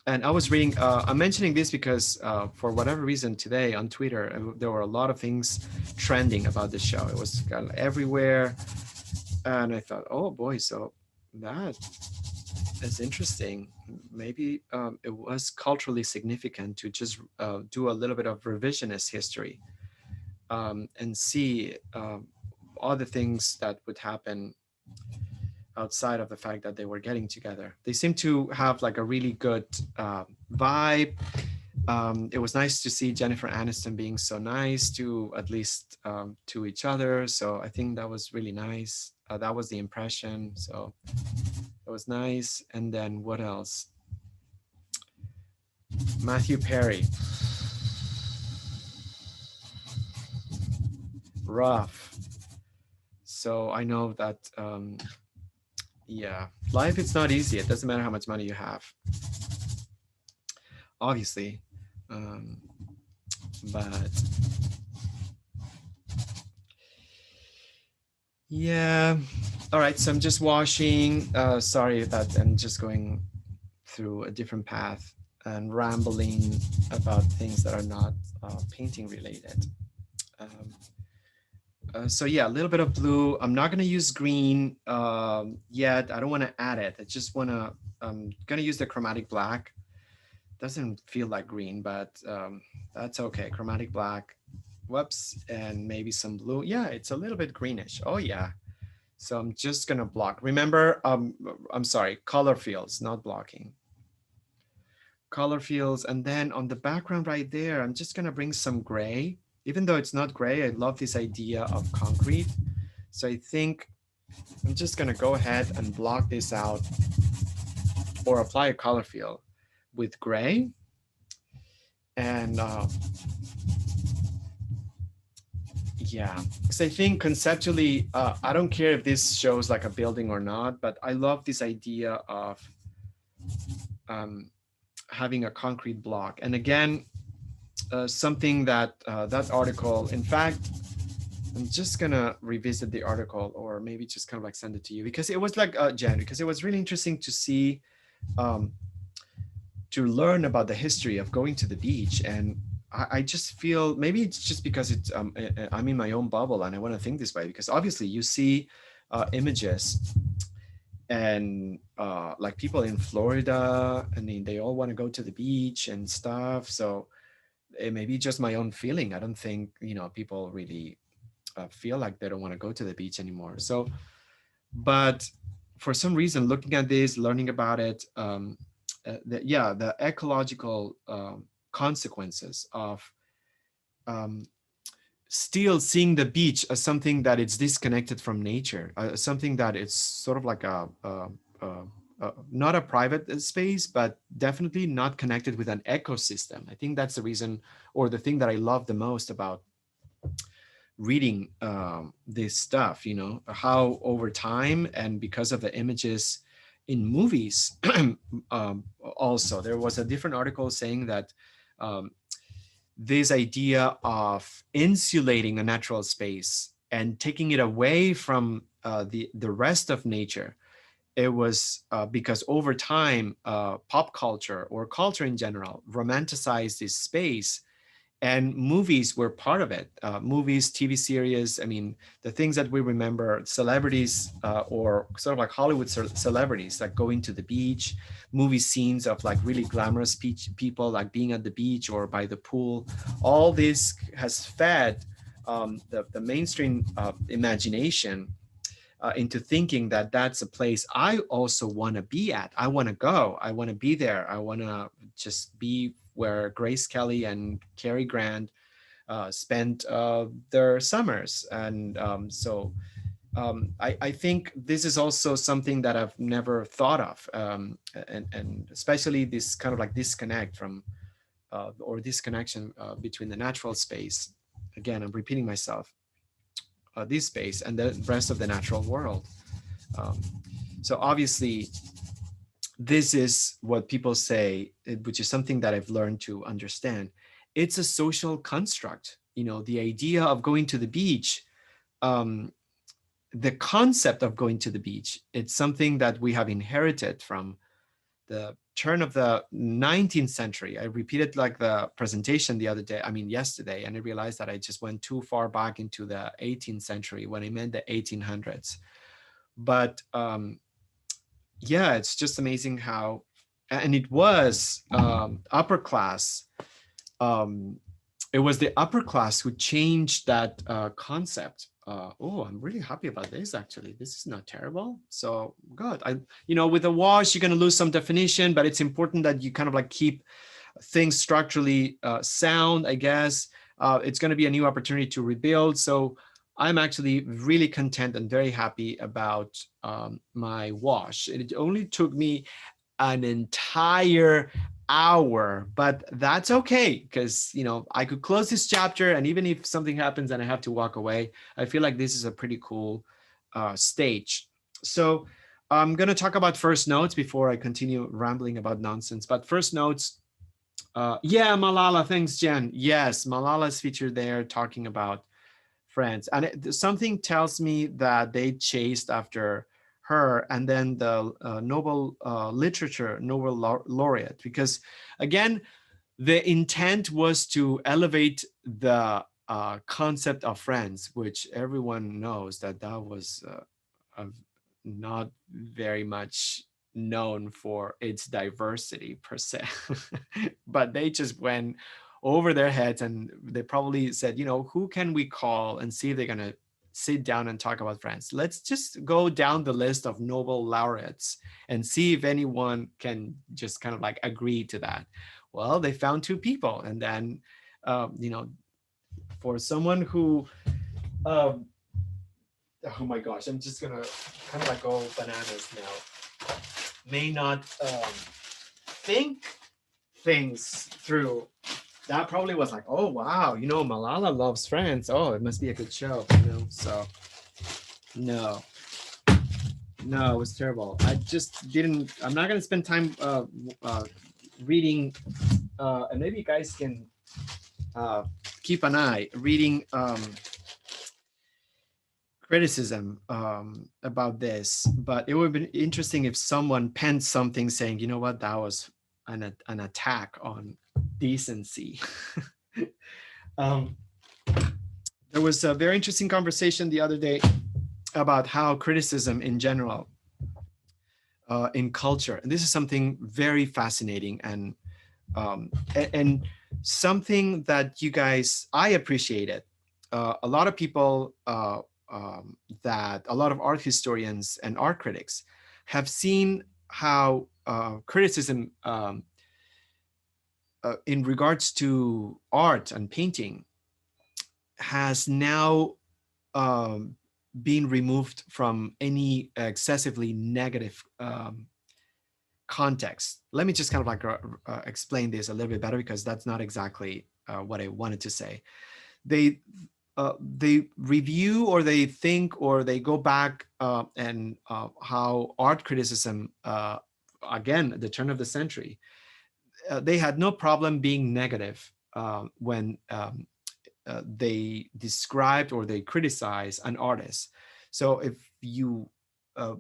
And I was reading, I'm mentioning this because for whatever reason today on Twitter, there were a lot of things trending about the show. It was kind of everywhere. And I thought, oh boy, so that is interesting. Maybe it was culturally significant to just do a little bit of revisionist history and see all the things that would happen outside of the fact that they were getting together. They seem to have like a really good vibe. It was nice to see Jennifer Aniston being so nice to at least to each other. So I think that was really nice. That was the impression. So it was nice. And then what else? Matthew Perry. Rough. So I know that yeah, life is not easy. It doesn't matter how much money you have, obviously, but yeah. All right, so I'm just washing. Sorry that I'm just going through a different path and rambling about things that are not painting related. So yeah, a little bit of blue. I'm not gonna use green yet. I don't want to add it. I just wanna, I'm gonna use the chromatic black. Doesn't feel like green, but that's okay. Chromatic black, whoops, and maybe some blue. Yeah, it's a little bit greenish. Oh yeah. So I'm just gonna block. Remember, I'm sorry, color fields, not blocking. Color fields, and then on the background right there, I'm just gonna bring some gray. Even though it's not gray, I love this idea of concrete. So I think I'm just gonna go ahead and block this out or apply a color field with gray. And Yeah, because I think conceptually, I don't care if this shows like a building or not, but I love this idea of um, having a concrete block. And again, something that that article, in fact, I'm just gonna revisit the article, or maybe just kind of like send it to you, because it was like Jen, because it was really interesting to see, um, to learn about the history of going to the beach. And I just feel maybe it's just because it's I'm in my own bubble and I want to think this way, because obviously you see images and like people in Florida, and they all want to go to the beach and stuff. So it may be just my own feeling. I don't think, you know, people really feel like they don't want to go to the beach anymore. So, but for some reason, looking at this, learning about it, yeah, the ecological consequences of um, still seeing the beach as something that it's disconnected from nature, something that it's sort of like not a private space, but definitely not connected with an ecosystem. I think that's the reason, or the thing that I love the most about reading this stuff, you know, how over time and because of the images in movies, also there was a different article saying that um, this idea of insulating a natural space and taking it away from the rest of nature, it was because over time pop culture or culture in general romanticized this space, and movies were part of it. Movies, TV series, I mean, the things that we remember, celebrities or sort of like Hollywood celebrities, like going to the beach, movie scenes of like really glamorous people like being at the beach or by the pool. All this has fed the mainstream imagination into thinking that that's a place I also want to be at. I want to go. I want to be there. I want to just be where Grace Kelly and Cary Grant spent their summers. And I think this is also something that I've never thought of. And especially this kind of like disconnect from, or disconnection between the natural space. Again, I'm repeating myself, this space and the rest of the natural world. Um, so obviously, this is what people say, which is something that I've learned to understand. It's a social construct. You know, the idea of going to the beach, um, the concept of going to the beach, it's something that we have inherited from the turn of the 19th century. I repeated like the presentation the other day, I mean, yesterday, and I realized that I just went too far back into the 18th century when I meant the 1800s. But yeah, it's just amazing how, and it was upper class. Um, it was the upper class who changed that concept. Oh, I'm really happy about this. Actually, this is not terrible. So good. You know, with a wash, you're going to lose some definition, but it's important that you kind of like keep things structurally sound, I guess. It's going to be a new opportunity to rebuild. So I'm actually really content and very happy about my wash. It only took me an entire hour, but that's okay, because you know, I could close this chapter, and even if something happens and I have to walk away, I feel like this is a pretty cool stage. So I'm going to talk about first notes before I continue rambling about nonsense. But first notes, yeah, Malala, thanks, Jen. Yes, Malala's featured there talking about France, and something tells me that they chased after her, and then the Nobel literature Nobel laureate, because again, the intent was to elevate the concept of France, which everyone knows that that was not very much known for its diversity per se. But they just went over their heads, and they probably said, you know, who can we call and see if they're going to sit down and talk about France? Let's just go down the list of Nobel laureates and see if anyone can just kind of like agree to that. Well, they found two people. And then, you know, for someone who, um, oh my gosh, I'm just gonna kind of like go bananas now, may not think things through. that probably was like, oh wow, Malala loves France. Oh, it must be a good show, So no, no, it was terrible. I just didn't. I'm not gonna spend time reading, and maybe you guys can uh, keep an eye reading criticism about this. But it would have been interesting if someone penned something saying, you know what, that was an attack on decency. um, there was a very interesting conversation the other day about how criticism in general in culture, and this is something very fascinating and something that you guys, I appreciated. A lot of people that a lot of art historians and art critics have seen how criticism in regards to art and painting has now been removed from any excessively negative context. Let me just kind of like explain this a little bit better, because that's not exactly what I wanted to say. They review, or they think, or they go back and how art criticism, again, at the turn of the century, they had no problem being negative when they described or they criticize an artist. So if you uh,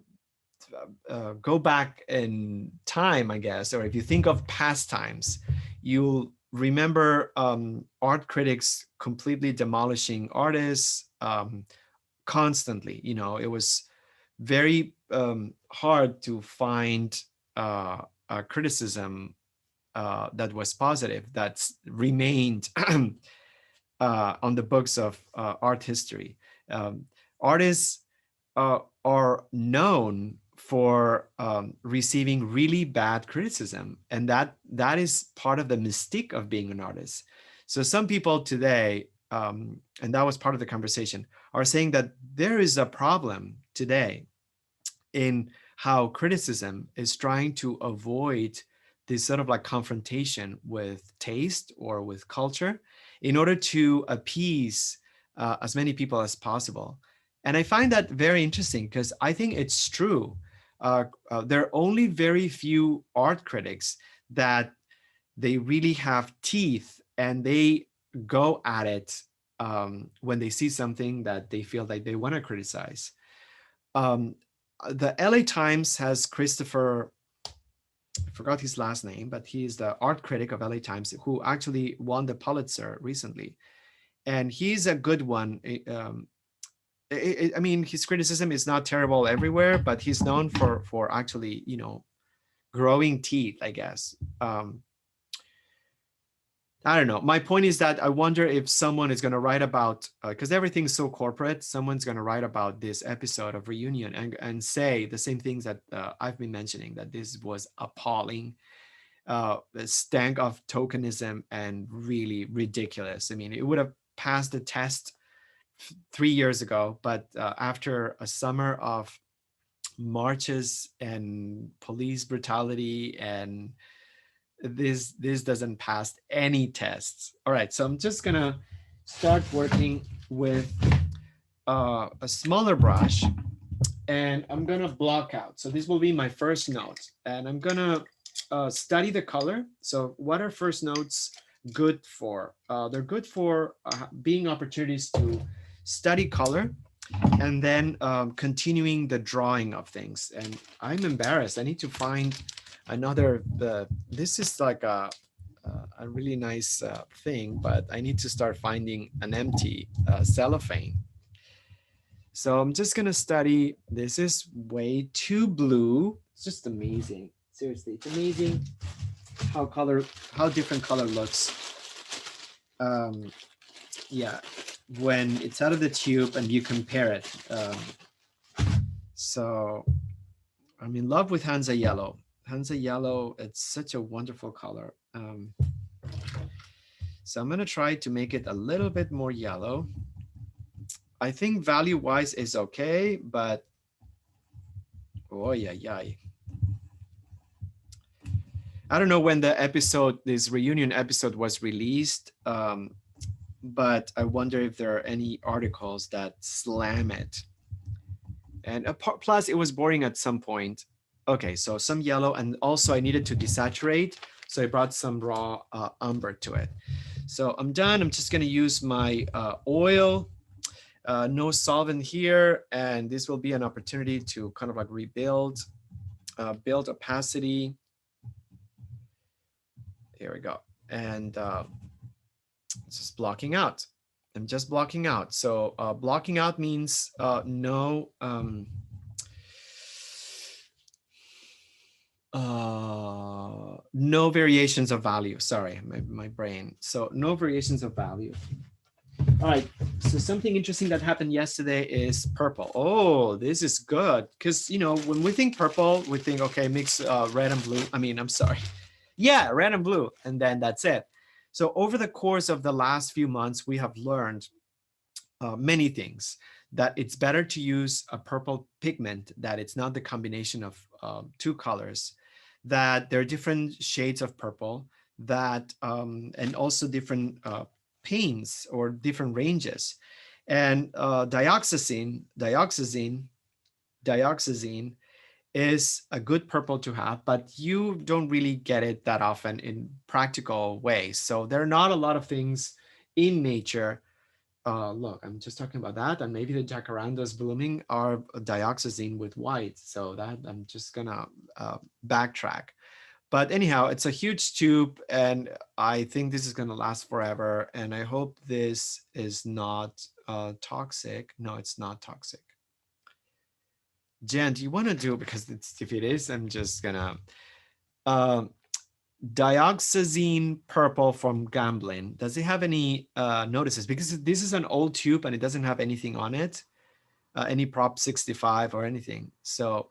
go back in time, I guess, or if you think of past times, you'll remember art critics completely demolishing artists constantly. It was very hard to find a criticism that was positive, that's remained on the books of art history. Artists are known for receiving really bad criticism, and that is part of the mystique of being an artist. So some people today, and that was part of the conversation, are saying that there is a problem today in how criticism is trying to avoid this sort of like confrontation with taste or with culture in order to appease as many people as possible. And I find that very interesting, because I think it's true. There are only very few art critics that they really have teeth, and they go at it when they see something that they feel like they want to criticize. Um, the LA Times has Christopher, I forgot his last name, but he's the art critic of LA Times, who actually won the Pulitzer recently. And he's a good one. I mean, his criticism is not terrible everywhere, but he's known for actually, growing teeth, I guess. I don't know. My point is that I wonder if someone is going to write about, because everything's so corporate, someone's going to write about this episode of Reunion and say the same things that I've been mentioning, that this was appalling, the stank of tokenism, and really ridiculous. I mean, it would have passed the test 3 years ago, but after a summer of marches and police brutality, and this doesn't pass any tests. All right, so I'm just gonna start working with a smaller brush, and I'm gonna block out. So this will be my first note, and I'm gonna study the color. So what are first notes good for? They're good for being opportunities to study color, and then continuing the drawing of things. And I'm embarrassed. I need to find another. This is like a really nice thing, but I need to start finding an empty cellophane. So I'm just gonna study. This is way too blue. It's just amazing. Seriously, it's amazing how different color looks. Yeah, when it's out of the tube and you compare it. So I'm in love with Hansa Yellow. Hansa Yellow, it's such a wonderful color. So I'm gonna try to make it a little bit more yellow. I think value-wise is okay, but oh yeah. I don't know when this reunion episode was released, but I wonder if there are any articles that slam it. And plus it was boring at some point. Okay, so some yellow, and also I needed to desaturate. So I brought some raw umber to it. So I'm done. I'm just gonna use my oil, no solvent here. And this will be an opportunity to kind of like rebuild, build opacity. Here we go. And just blocking out. I'm just blocking out. So blocking out means no no variations of value. Sorry, my brain. So no variations of value. All right. So something interesting that happened yesterday is purple. Oh, this is good. Because, you know, when we think purple, we think, okay, mix red and blue. I mean, I'm sorry. Yeah, red and blue. And then that's it. So over the course of the last few months, we have learned many things, that it's better to use a purple pigment, that it's not the combination of two colors, that there are different shades of purple, that and also different paints or different ranges. And dioxazine is a good purple to have, but you don't really get it that often in practical ways. So there are not a lot of things in nature. Look, I'm just talking about that, and maybe the jacarandas blooming are dioxazine with white. So that I'm just gonna backtrack. But anyhow, it's a huge tube, and I think this is gonna last forever. And I hope this is not toxic. No, it's not toxic. Jen, do you want to do, because if it is, I'm just gonna dioxazine purple from Gamblin. Does it have any notices? Because this is an old tube and it doesn't have anything on it, any Prop 65 or anything. So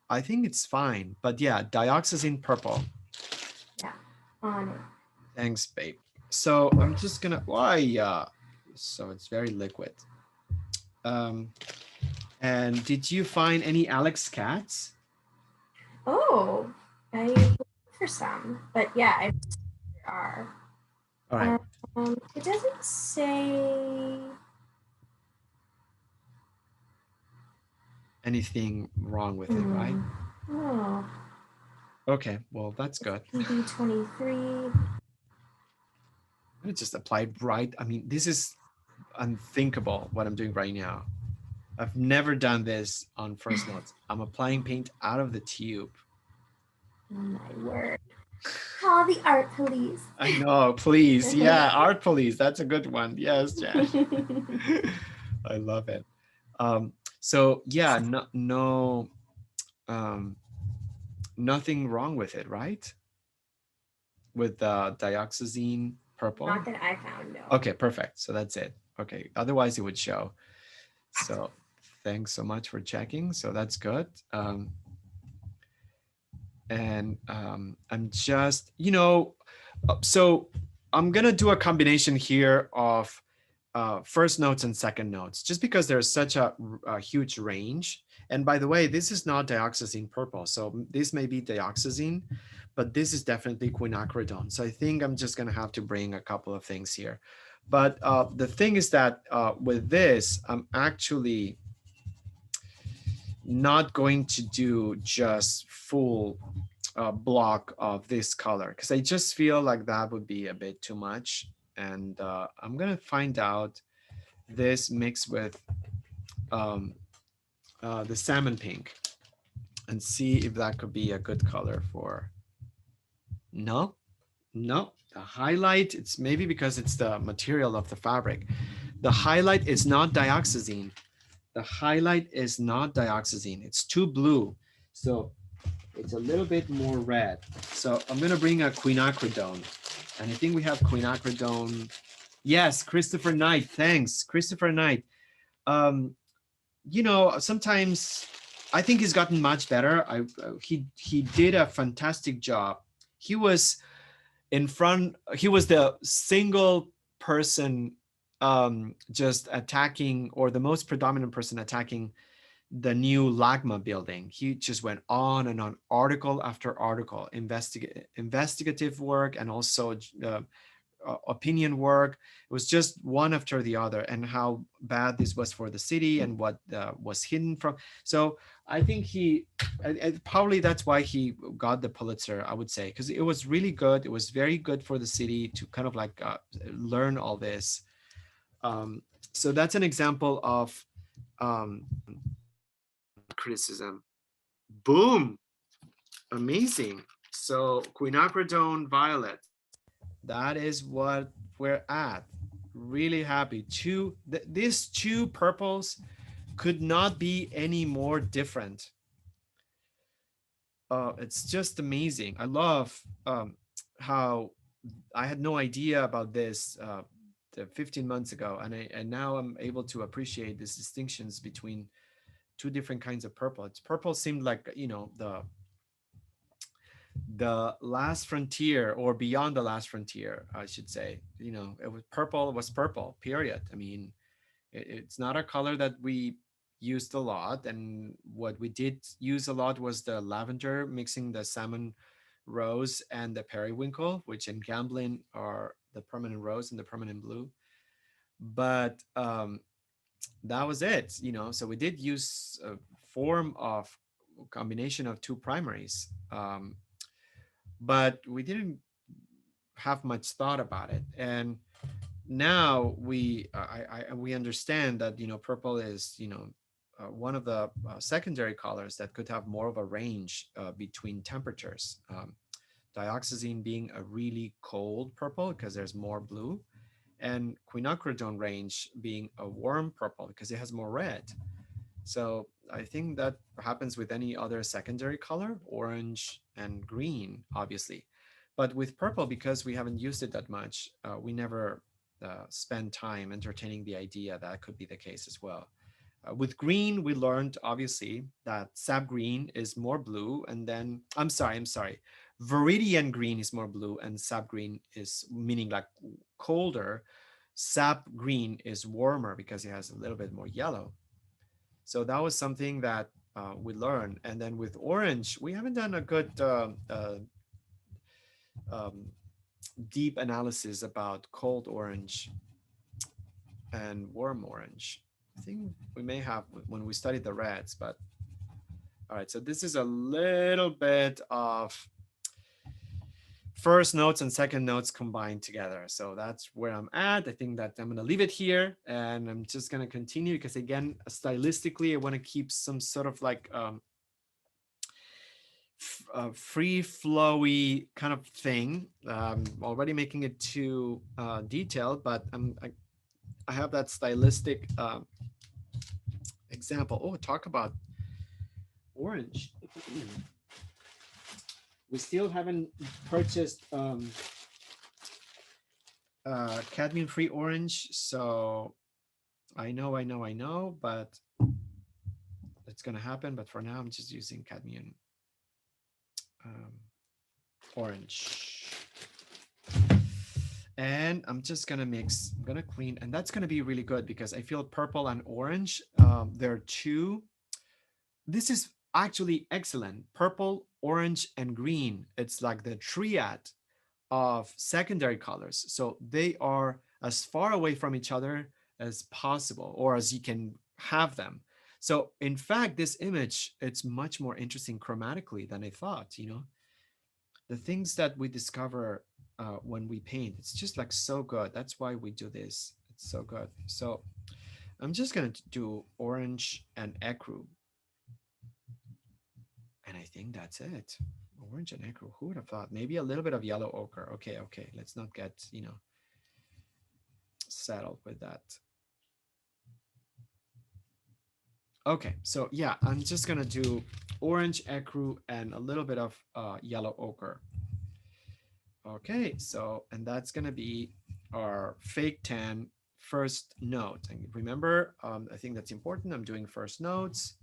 I think it's fine. But yeah, dioxazine purple. Yeah, on it. Thanks, babe. So I'm just gonna, why? So it's very liquid. And did you find any Alex cats? Oh, I looked for some, but yeah, there are. All right. It doesn't say anything wrong with it, right? No. Okay, well, that's good. PB23. I'm gonna just apply right. I mean, this is unthinkable what I'm doing right now. I've never done this on first notes. I'm applying paint out of the tube. Oh my word. Call the art police. I know, please. Yeah, art police. That's a good one. Yes, Jan. I love it. So yeah, nothing wrong with it, right? With dioxazine purple? Not that I found, no. Okay, perfect. So that's it. Okay, otherwise it would show. So thanks so much for checking. So that's good. I'm just, you know, so I'm gonna do a combination here of first notes and second notes, just because there's such a huge range. And by the way, this is not dioxazine purple. So this may be dioxazine, but this is definitely quinacridone. So I think I'm just gonna have to bring a couple of things here. But the thing is that with this, I'm actually not going to do just full block of this color, because I just feel like that would be a bit too much. And I'm gonna find out this mixed with the salmon pink and see if that could be a good color for. No, the highlight, it's maybe because it's the material of the fabric. The highlight is not dioxazine. The highlight is not dioxazine. It's too blue. So it's a little bit more red. So I'm gonna bring a quinacridone. And I think we have quinacridone. Yes, Christopher Knight, thanks, Christopher Knight. You know, sometimes I think he's gotten much better. He did a fantastic job. He was in front, he was the single person just attacking, or the most predominant person attacking the new LAGMA building. He just went on and on, article after article, investigative work, and also opinion work. It was just one after the other, and how bad this was for the city and what was hidden from. So I think probably that's why he got the Pulitzer, I would say, because it was really good. It was very good for the city to kind of like learn all this. Um, so that's an example of um, criticism. Boom! Amazing. So quinacridone violet. That is what we're at. Really happy. These two purples could not be any more different. It's just amazing. I love how I had no idea about this 15 months ago, and now I'm able to appreciate these distinctions between two different kinds of purple. Purple seemed like, the last frontier, or beyond the last frontier, I should say. It was purple, was purple, period. I mean, it's not a color that we used a lot, and what we did use a lot was the lavender, mixing the salmon rose and the periwinkle, which in Gamblin are the permanent rose and the permanent blue. But that was it. So we did use a form of combination of two primaries, but we didn't have much thought about it. And now we understand that purple is one of the secondary colors that could have more of a range between temperatures. Dioxazine being a really cold purple because there's more blue, and quinacridone range being a warm purple because it has more red. So I think that happens with any other secondary color, orange and green, obviously. But with purple, because we haven't used it that much, we never spend time entertaining the idea that could be the case as well. With green, we learned obviously that sap green is more blue, and then I'm sorry, viridian green is more blue, and sap green is meaning like colder. Sap green is warmer because it has a little bit more yellow. So that was something that we learned. And then with orange, we haven't done a good um, deep analysis about cold orange and warm orange. I think we may have when we studied the reds, but all right. So this is a little bit of first notes and second notes combined together. So that's where I'm at. I think that I'm going to leave it here, and I'm just going to continue because, again, stylistically, I want to keep some sort of like free flowy kind of thing. Already making it too detailed, but I have that stylistic example. Oh, talk about orange. We still haven't purchased cadmium free orange, so I know, but it's gonna happen. But for now, I'm just using cadmium orange, and I'm just gonna mix. I'm gonna clean, and that's gonna be really good because I feel purple and orange. They're two. This is actually excellent. Purple, orange, and green. It's like the triad of secondary colors. So they are as far away from each other as possible, or as you can have them. So in fact, this image, it's much more interesting chromatically than I thought. The things that we discover when we paint, it's just like so good. That's why we do this. It's so good. So I'm just going to do orange and ecru. And I think that's it. Orange and ecru. Who would have thought? Maybe a little bit of yellow ochre. Okay. Let's not get, settled with that. Okay. So yeah, I'm just going to do orange, ecru, and a little bit of yellow ochre. Okay. So, and that's going to be our fake tan first note. And remember, I think that's important. I'm doing first notes,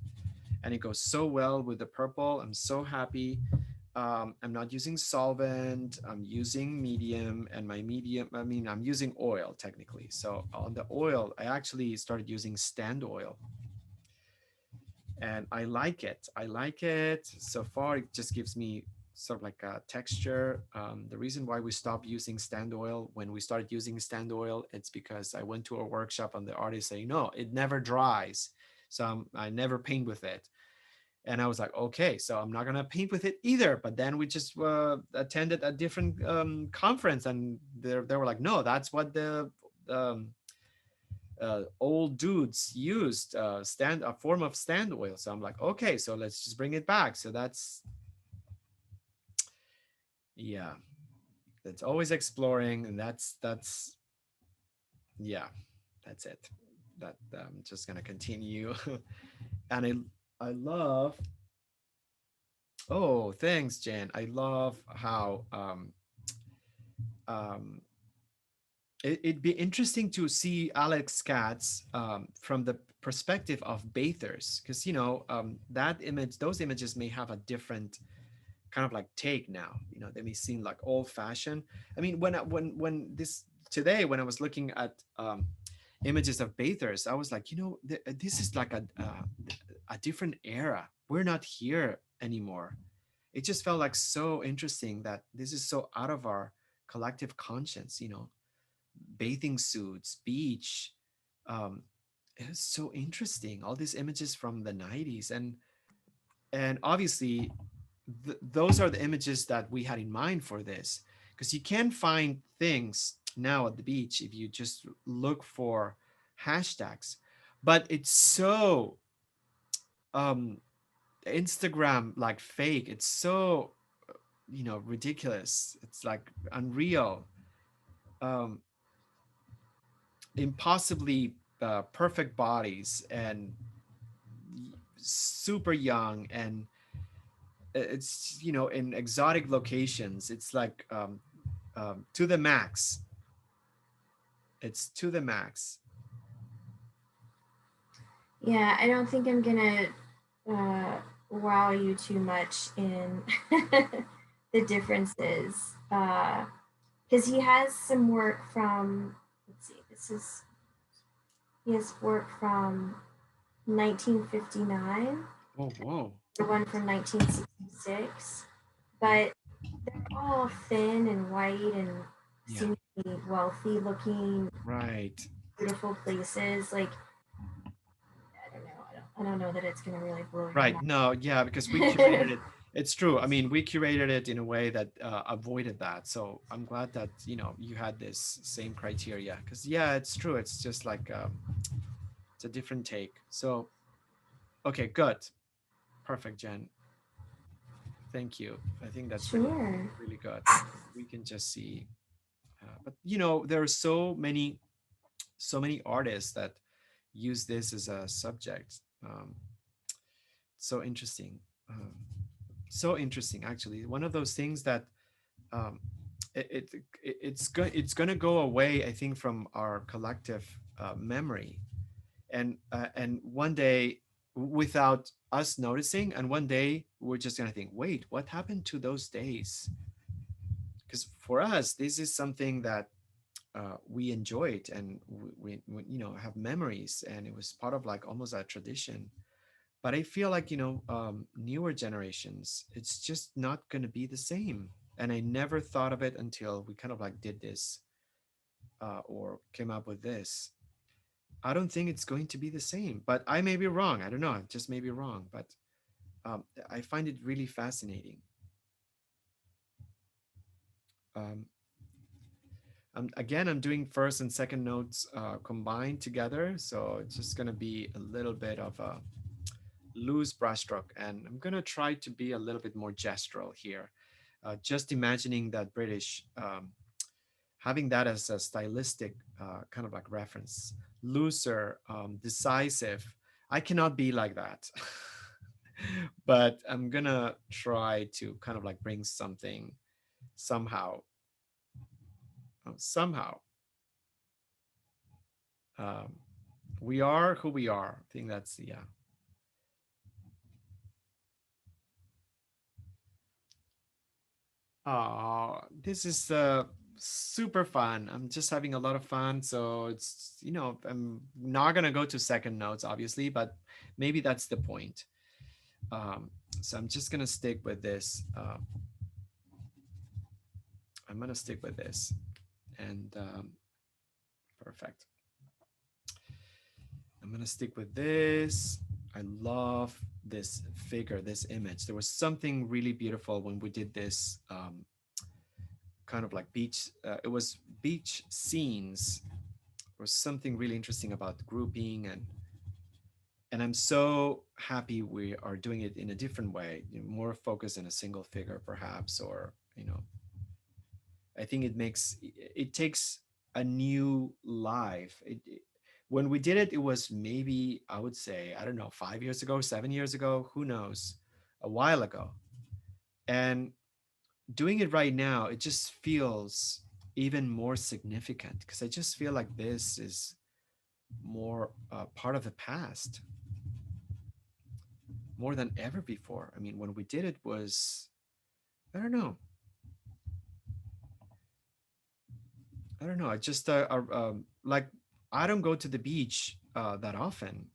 and it goes so well with the purple. I'm so happy. I'm not using solvent. I'm using medium, and my medium, I'm using oil technically. So on the oil, I actually started using stand oil. and I like it. I like it so far. It just gives me sort of like a texture. The reason why we stopped using stand oil when we started using stand oil, it's because I went to a workshop and the artist saying, no, it never dries. So I never paint with it. And I was like, okay, so I'm not gonna paint with it either. But then we just attended a different conference, and they were like, no, that's what the um, old dudes used, stand a form of stand oil. So I'm like, okay, so let's just bring it back. So yeah, that's always exploring, and that's yeah, that's it. That I'm just gonna continue, and I love. Oh, thanks, Jen. I love how um, it'd be interesting to see Alex Katz from the perspective of bathers, because that image, those images may have a different kind of like take now. They may seem like old fashioned. I mean, when this today, when I was looking at images of bathers, I was like, this is like a different era. We're not here anymore. It just felt like so interesting that this is so out of our collective conscience. Bathing suits, beach. Um, it was so interesting. All these images from the 90s. And obviously those are the images that we had in mind for this, because you can find things now at the beach if you just look for hashtags, but it's so um Instagram like fake. It's so ridiculous. It's like unreal, um impossibly perfect bodies, and super young, and it's in exotic locations. It's like to the max. It's to the max. Yeah, I don't think I'm gonna wow you too much in the differences. Because he has some work from, let's see, he has work from 1959, Oh, whoa. the one from 1966, but they're all thin and white and Yeah, seem to be wealthy looking, right. beautiful places. Like, I don't know. I don't know that it's gonna really blow your Right. mind. No, yeah, because we curated it. It's true. I mean, we curated it in a way that avoided that. So I'm glad that, you had this same criteria, because yeah, it's true. It's just like it's a different take. So, okay, good. Perfect, Jen. Thank you. I think that's really, Sure. really good. We can just see, but there are so many artists that use this as a subject. So interesting. Um, so interesting, actually. One of those things that um, it's going to go away, I think, from our collective memory, and one day, without us noticing, and one day we're just going to think, wait, what happened to those days? Because for us, this is something that we enjoyed, and we have memories, and it was part of like almost a tradition. But I feel like newer generations, it's just not going to be the same. And I never thought of it until we kind of like did this, or came up with this. I don't think it's going to be the same, but I may be wrong. I don't know. I just may be wrong, but I find it really fascinating. um, I'm doing first and second notes combined together, so it's just going to be a little bit of a loose brushstroke, and I'm going to try to be a little bit more gestural here. Just imagining that British, having that as a stylistic kind of like reference, looser, decisive. I cannot be like that. But I'm going to try to kind of like bring something somehow, somehow. Um, we are who we are. I think that's, yeah. Oh, this is super fun. I'm just having a lot of fun. So I'm not gonna go to second notes, obviously, but maybe that's the point. So I'm just gonna stick with this. I'm gonna stick with this, and perfect. I'm gonna stick with this. I love this figure, this image. There was something really beautiful when we did this kind of like beach. It was beach scenes. There was something really interesting about grouping, and I'm so happy we are doing it in a different way, more focused in a single figure, perhaps, or I think it takes a new life. When we did it, it was maybe, I would say, I don't know, 5 years ago, 7 years ago, who knows, a while ago. And doing it right now, it just feels even more significant because I just feel like this is more part of the past, more than ever before. I mean, when we did it was, I don't know, I don't know. I just like I don't go to the beach that often,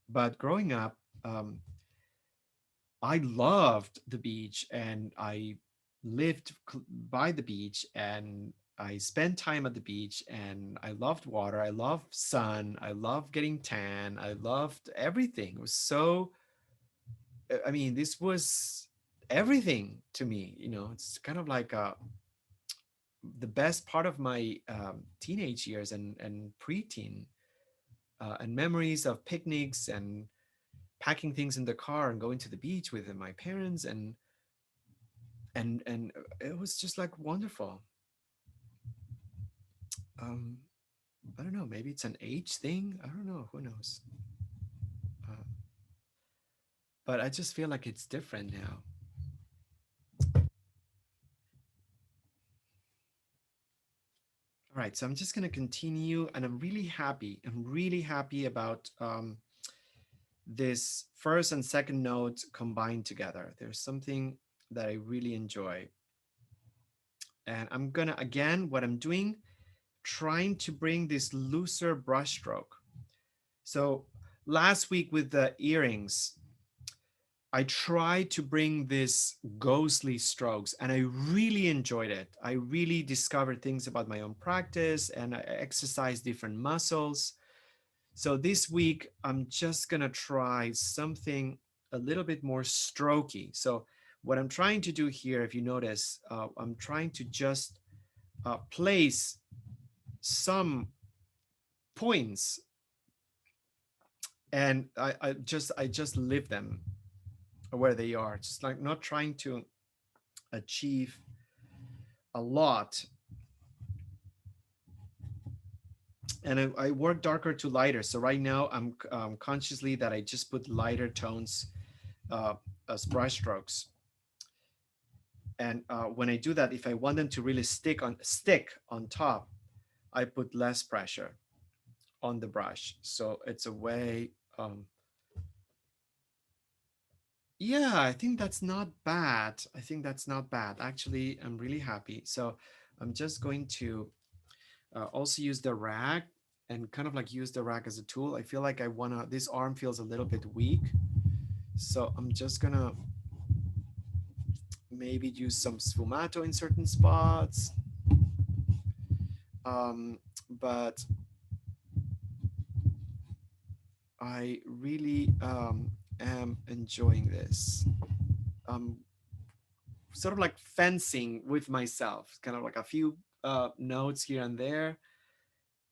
but growing up, um, I loved the beach and I lived by the beach and I spent time at the beach and I loved water. I loved sun. I loved getting tan. I loved everything. It was so, I mean, this was everything to me. It's kind of like the best part of my teenage years and preteen and memories of picnics and packing things in the car and going to the beach with my parents and it was just like wonderful. um I don't know, maybe it's an age thing, I don't know, who knows. uh, but I just feel like it's different now. All right, so I'm just going to continue, and I'm really happy about this first and second note combined together. There's something that I really enjoy, and I'm gonna, again, what I'm doing, trying to bring this looser brush stroke. So last week with the earrings, I tried to bring this ghostly strokes and I really enjoyed it. I really discovered things about my own practice and I exercised different muscles. So this week, I'm just gonna try something a little bit more strokey. So what I'm trying to do here, if you notice, I'm trying to just place some points and I just leave them where they are, just like not trying to achieve a lot. And I work darker to lighter. So right now I'm consciously that I just put lighter tones uh, as brush strokes. And when I do that, if I want them to really stick on top, I put less pressure on the brush. So it's a way. Yeah, I think that's not bad. I think that's not bad. Actually, I'm really happy. So I'm just going to also use the rag and kind of like use the rag as a tool. I feel like this arm feels a little bit weak. So I'm just gonna maybe use some sfumato in certain spots. But I really am enjoying this. Um, Sort of like fencing with myself, kind of like a few notes here and there.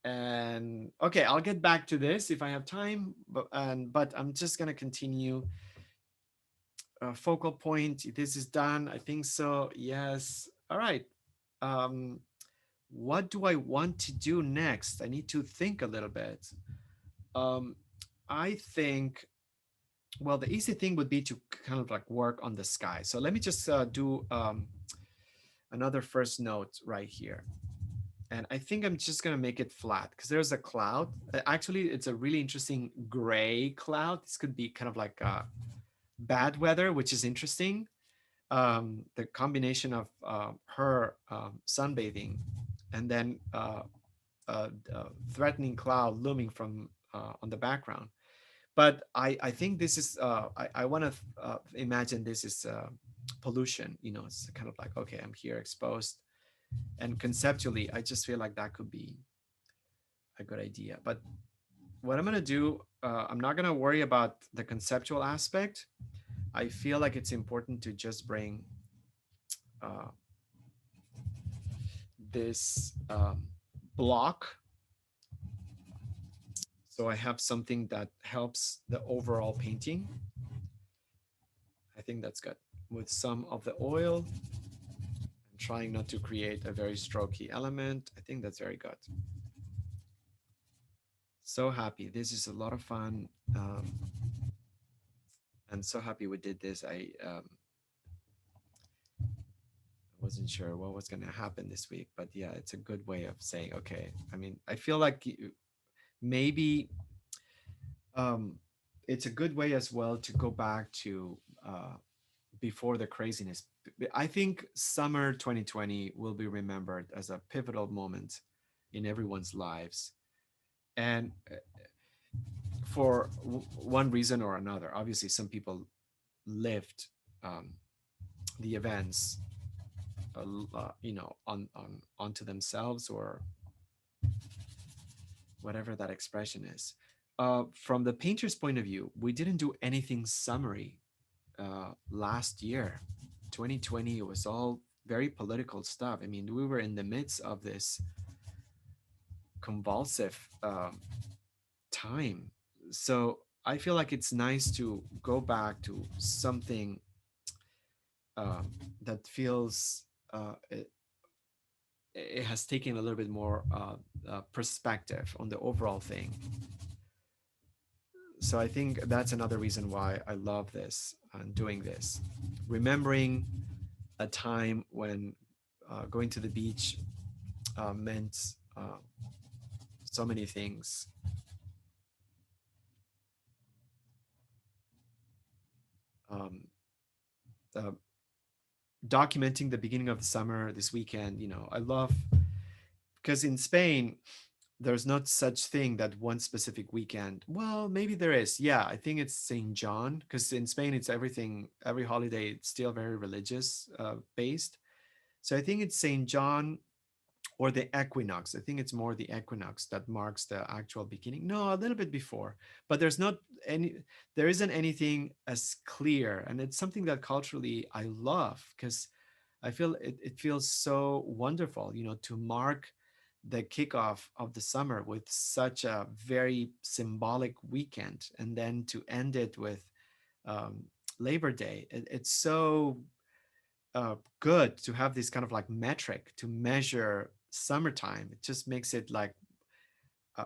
And okay, I'll get back to this if I have time, but I'm just gonna continue. Focal point. This is done. I think so. Yes. All right. Um, what do I want to do next? I need to think a little bit. Um, I think, well, the easy thing would be to kind of like work on the sky. So let me just do another first note right here. And I think I'm just going to make it flat because there's a cloud. Actually, it's a really interesting gray cloud. This could be kind of like bad weather, which is interesting. The combination of her sunbathing and then a threatening cloud looming from on the background. But I think this is I want to imagine this is pollution. It's kind of like, okay, I'm here exposed, and conceptually I just feel like that could be a good idea. But what I'm gonna do, I'm not gonna worry about the conceptual aspect. I feel like it's important to just bring uh, this block, so I have something that helps the overall painting. I think that's good. With some of the oil, I'm trying not to create a very strokey element. I think that's very good. So happy. This is a lot of fun. I'm so happy we did this. I wasn't sure what was going to happen this week, but yeah, it's a good way of saying, okay. I mean, I feel like maybe um, it's a good way as well to go back to before the craziness. I think summer 2020 will be remembered as a pivotal moment in everyone's lives. And for one reason or another, obviously, some people lived um, the events, on onto themselves, or whatever that expression is. From the painter's point of view, we didn't do anything summary last year. 2020, it was all very political stuff. I mean, we were in the midst of this convulsive time. So I feel like it's nice to go back to something that feels it has taken a little bit more perspective on the overall thing. So I think that's another reason why I love this and doing this. Remembering a time when going to the beach meant so many things. Um, uh, Documenting the beginning of the summer this weekend, I love, because in Spain, there's not such thing that one specific weekend. Well, maybe there is. Yeah, I think it's St. John, because in Spain it's everything, every holiday it's still very religious based. So I think it's St. John or the equinox. I think it's more the equinox that marks the actual beginning. No, a little bit before, but any, there isn't anything as clear, and it's something that culturally I love, because I feel it feels so wonderful, to mark the kickoff of the summer with such a very symbolic weekend, and then to end it with um, Labor Day. It's so good to have this kind of like metric to measure summertime. It just makes it like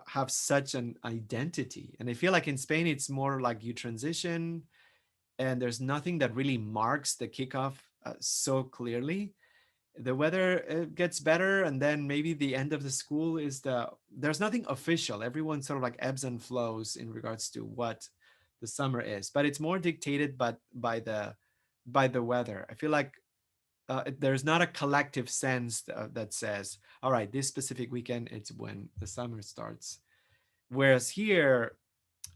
have such an identity. And I feel like in Spain, it's more like you transition, and there's nothing that really marks the kickoff so clearly. The weather gets better, and then maybe the end of the school is there's nothing official. Everyone sort of like ebbs and flows in regards to what the summer is, but it's more dictated but by the weather. I feel like there's not a collective sense that says, all right, this specific weekend, it's when the summer starts. Whereas here,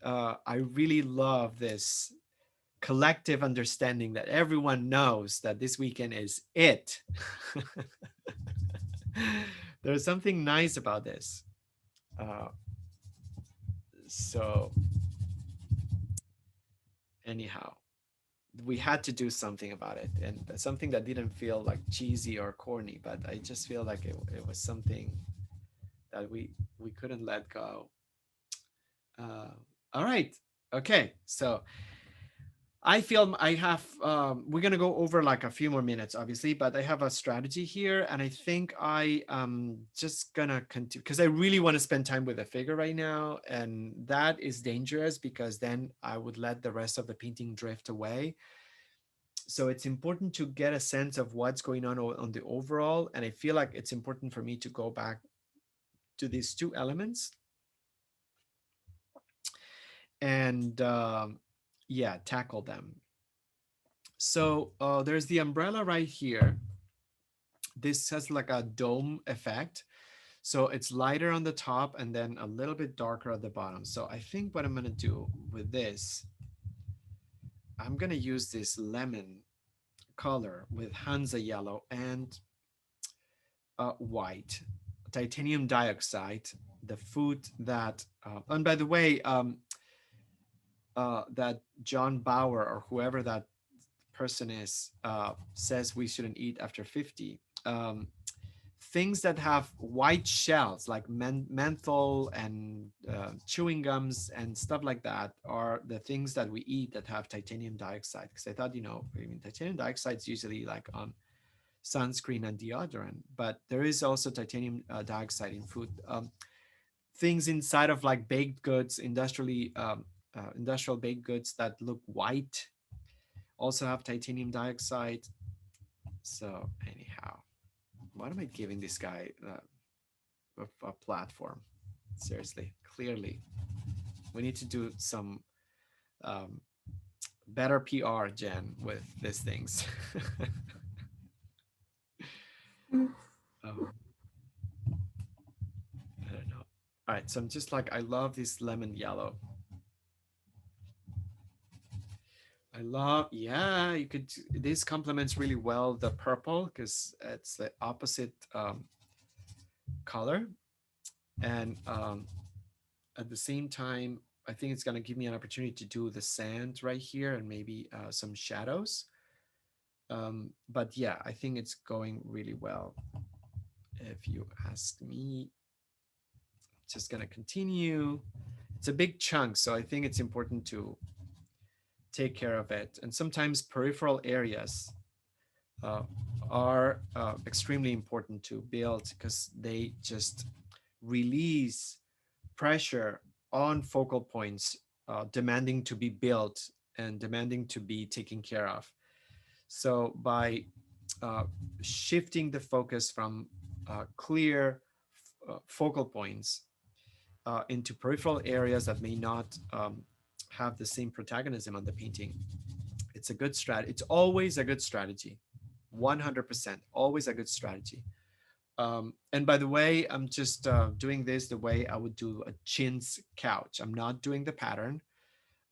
I really love this collective understanding that everyone knows that this weekend is it. There's something nice about this. Uh, so, anyhow, we had to do something about it, and something that didn't feel like cheesy or corny, but I just feel like it was something that we couldn't let go. Uh, all right. Okay. So I feel I have, we're going to go over like a few more minutes, obviously, but I have a strategy here. And I think I am just going to continue, because I really want to spend time with the figure right now. And that is dangerous, because then I would let the rest of the painting drift away. So it's important to get a sense of what's going on the overall. And I feel like it's important for me to go back to these two elements and yeah, tackle them. So there's the umbrella right here. This has like a dome effect. So it's lighter on the top and then a little bit darker at the bottom. So I think what I'm gonna do with this, I'm gonna use this lemon color with Hansa yellow and white, titanium dioxide, the food that, and by the way, that John Bauer or whoever that person is says we shouldn't eat after 50. Things that have white shells like menthol and chewing gums and stuff like that are the things that we eat that have titanium dioxide. Because I thought, I mean, titanium dioxide is usually like on sunscreen and deodorant, but there is also titanium dioxide in food. Things inside of like baked goods, industrial baked goods that look white also have titanium dioxide. So anyhow, what am I giving this guy a platform? Seriously, clearly, we need to do some um, better PR, Jen, with these things. Mm. um, I don't know. All right, so I'm just like, I love this lemon yellow. I love, yeah, you could, this complements really well the purple because it's the opposite color. And at the same time, I think it's going to give me an opportunity to do the sand right here and maybe some shadows. But yeah, I think it's going really well. If you ask me, just going to continue. It's a big chunk, so I think it's important to take care of it. And sometimes peripheral areas uh, are extremely important to build because they just release pressure on focal points, demanding to be built and demanding to be taken care of. So by uh, shifting the focus from clear focal points into peripheral areas that may not have the same protagonism on the painting, it's a good strategy. It's always a good strategy. 100%, always a good strategy. And by the way, I'm just doing this the way I would do a chintz couch. I'm not doing the pattern.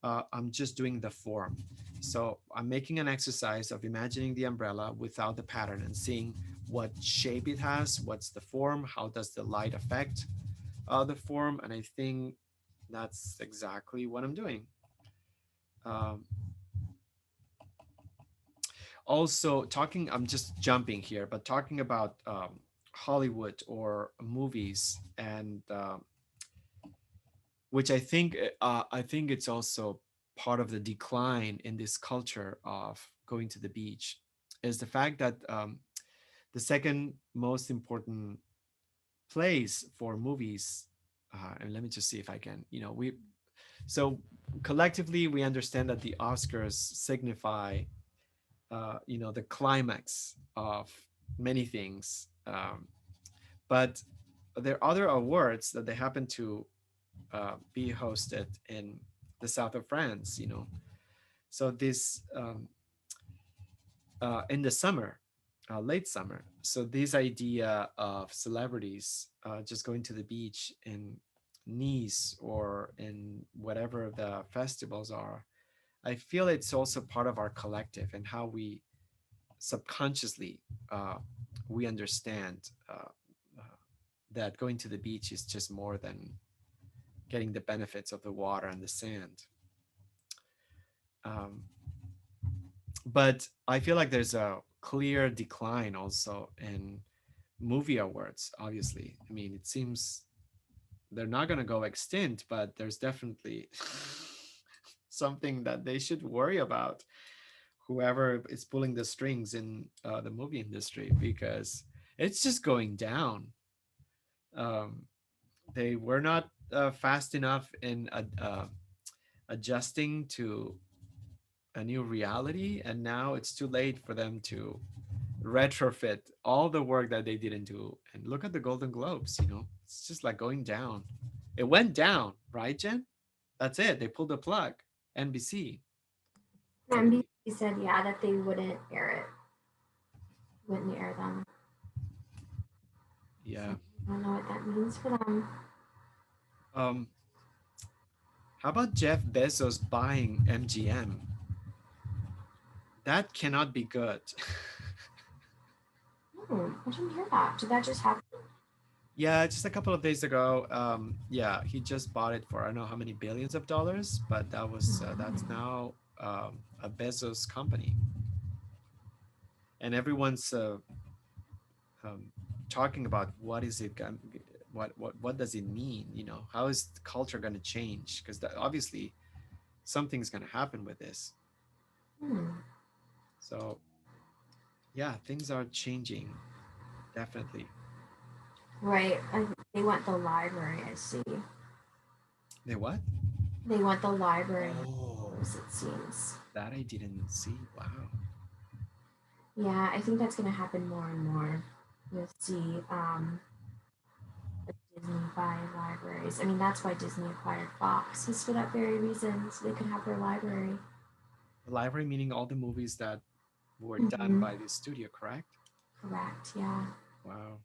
I'm just doing the form. So I'm making an exercise of imagining the umbrella without the pattern and seeing what shape it has, what's the form, how does the light affect the form. And I think that's exactly what I'm doing. Um, Also, talking, I'm just jumping here, but talking about Hollywood or movies and which I think it's also part of the decline in this culture of going to the beach is the fact that the second most important place for movies, and let me just see if I can, we so collectively we understand that the Oscars signify the climax of many things, but there are other awards that they happen to be hosted in the south of France, so this in the summer, late summer. So this idea of celebrities just going to the beach in Nice or in whatever the festivals are, I feel it's also part of our collective and how we subconsciously we understand that going to the beach is just more than getting the benefits of the water and the sand. Um, but I feel like there's a clear decline also in movie awards. Obviously, I mean, it seems they're not going to go extinct, but there's definitely something that they should worry about, whoever is pulling the strings in the movie industry, because it's just going down. Um, they were not fast enough in adjusting to a new reality, and now it's too late for them to retrofit all the work that they didn't do. And look at the Golden Globes, it's just like going down. It went down, right, Jen? That's it. They pulled the plug. NBC. NBC said, yeah, that they wouldn't air it, wouldn't air them. Yeah. So. I don't know what that means for them. Um, how about Jeff Bezos buying MGM? That cannot be good. I didn't hear that. Did that just happen? Yeah, just a couple of days ago. Yeah, he just bought it for I don't know how many billions of dollars, but that's Mm. now a Bezos company, and everyone's um, talking about what is it, what does it mean? You know, how is the culture going to change? Because obviously something's going to happen with this. Hmm. So yeah, things are changing definitely. Right. They want the library, I see. They what? They want the library, Oh, it seems. that I didn't see. Wow. Yeah, I think that's going to happen more and more. You'll see like Disney buy libraries. I mean, that's why Disney acquired Fox, is for that very reason, so they could have their library. The library meaning all the movies that were done Hmm. by the studio, correct? Correct, yeah. Wow.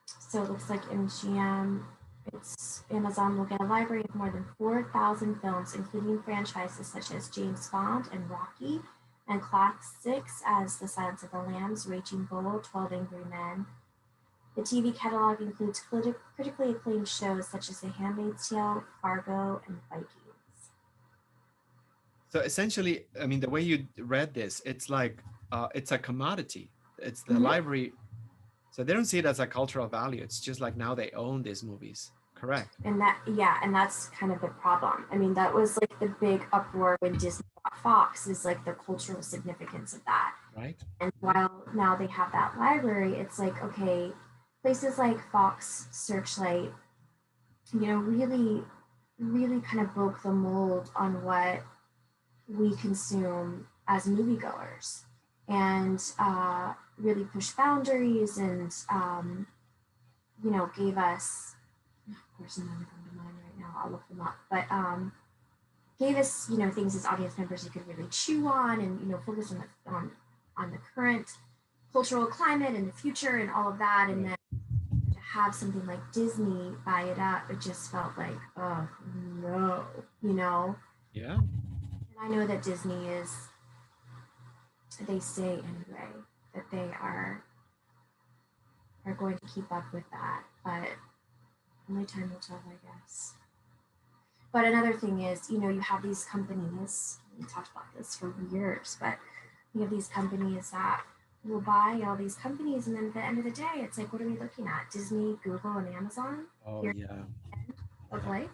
So it looks like MGM, it's Amazon will get a library of more than 4,000 films, including franchises such as James Bond and Rocky, and classics as The Silence of the Lambs, Raging Bull, 12 Angry Men. The TV catalog includes critically acclaimed shows such as The Handmaid's Tale, Fargo, and Vikings. So essentially, I mean, the way you read this, it's like it's a commodity. It's the Hmm. library. So they don't see it as a cultural value. It's just like now they own these movies. Correct. And that, yeah, and that's kind of the problem. I mean, that was like the big uproar when Disney bought Fox, is like the cultural significance of that. Right. And Yeah. while now they have that library, it's like, okay, places like Fox, Searchlight, really, really kind of broke the mold on what we consume as moviegoers, and really pushed boundaries, and gave us, of course, none come to mind right now. I'll look them up, but gave us, things as audience members you could really chew on, and focus on the current cultural climate and the future and all of that, and Right. then to have something like Disney buy it up, it just felt like, oh no, you know. Yeah. And I know that Disney is, they say anyway, that they are going to keep up with that, but only time will tell, I guess. But another thing is, you have these companies, we talked about this for years, but you have these companies that will buy all these companies, and then at the end of the day, it's like, what are we looking at? Disney, Google, and Amazon? Oh Period yeah. of Yeah. life?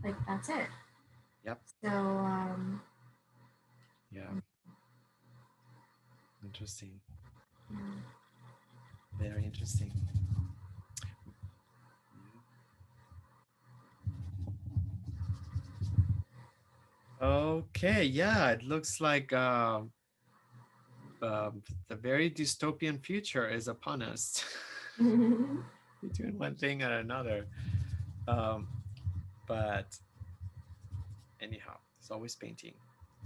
Like, that's it. Yep. So, Yeah. Interesting. yeah. Very interesting. Yeah. Okay. Yeah. It looks like the very dystopian future is upon us. Between one thing and another. Um, but anyhow, it's always painting.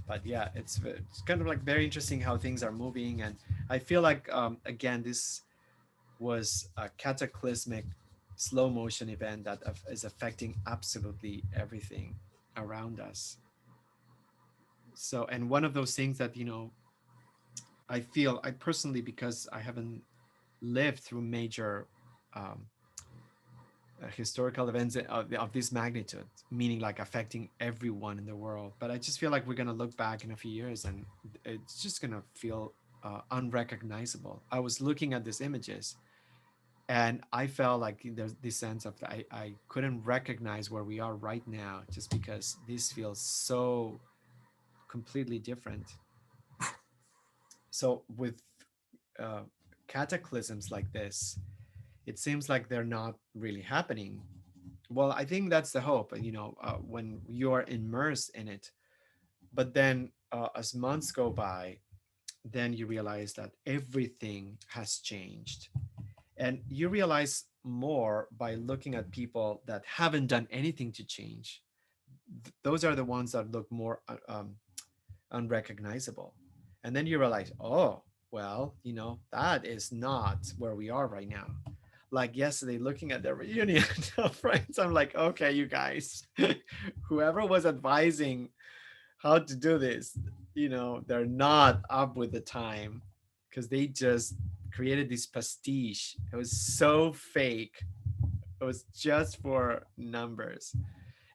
But yeah, it's kind of like very interesting how things are moving, and I feel like again this was a cataclysmic slow motion event that is affecting absolutely everything around us. So, and one of those things that I feel I personally, because I haven't lived through major um, historical events of this magnitude, meaning like affecting everyone in the world. But I just feel like we're going to look back in a few years and it's just going to feel unrecognizable. I was looking at these images and I felt like there's this sense of I couldn't recognize where we are right now just because this feels so completely different. So with uh, cataclysms like this, it seems like they're not really happening. Well, I think that's the hope, when you are immersed in it. But then as months go by, then you realize that everything has changed. And you realize more by looking at people that haven't done anything to change. Those are the ones that look more unrecognizable. And then you realize, oh, well, that is not where we are right now. like yesterday looking at their reunion of friends. I'm like, okay, you guys, whoever was advising how to do this, they're not up with the time because they just created this pastiche. It was so fake. It was just for numbers.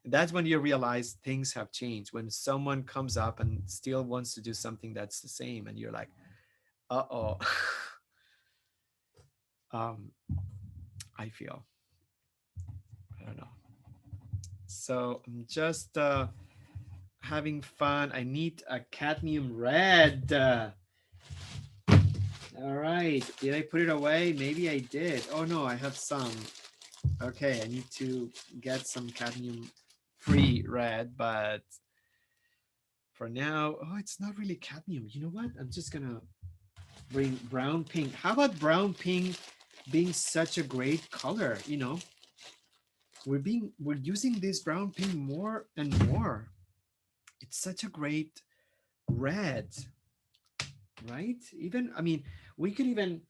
And that's when you realize things have changed. When someone comes up and still wants to do something that's the same, and you're like, uh-oh. um, I feel, I don't know. So I'm just having fun. I need a cadmium red. All right. Did I put it away? Maybe I did. Oh no, I have some. Okay, I need to get some cadmium free red, but for now, oh, it's not really cadmium. You know what? I'm just gonna bring brown pink. How about brown pink being such a great color? We're using this brown pink more and more. It's such a great red, right? Even, I mean, we could even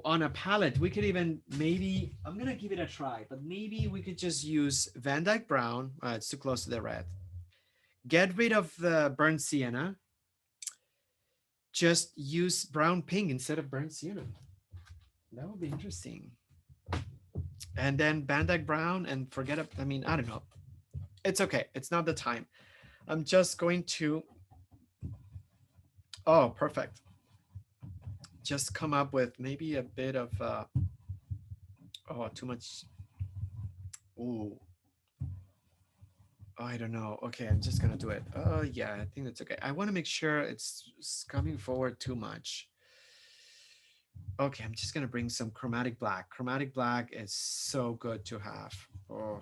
on a palette, we could even maybe, I'm gonna give it a try, but maybe we could just use Van Dyke Brown. It's too close to the red. Get rid of the burnt sienna. Just use brown pink instead of burnt sienna. That would be interesting. And then Van Dyke Brown and forget it. I mean, I don't know. It's okay. It's not the time. I'm just going to, oh, perfect. Just come up with maybe a bit of, oh, too much. Ooh, I don't know. Okay, I'm just gonna do it. Oh yeah, I think that's okay. I want to make sure it's coming forward too much. Okay, I'm just gonna bring some chromatic black. Chromatic black is so good to have. Oh,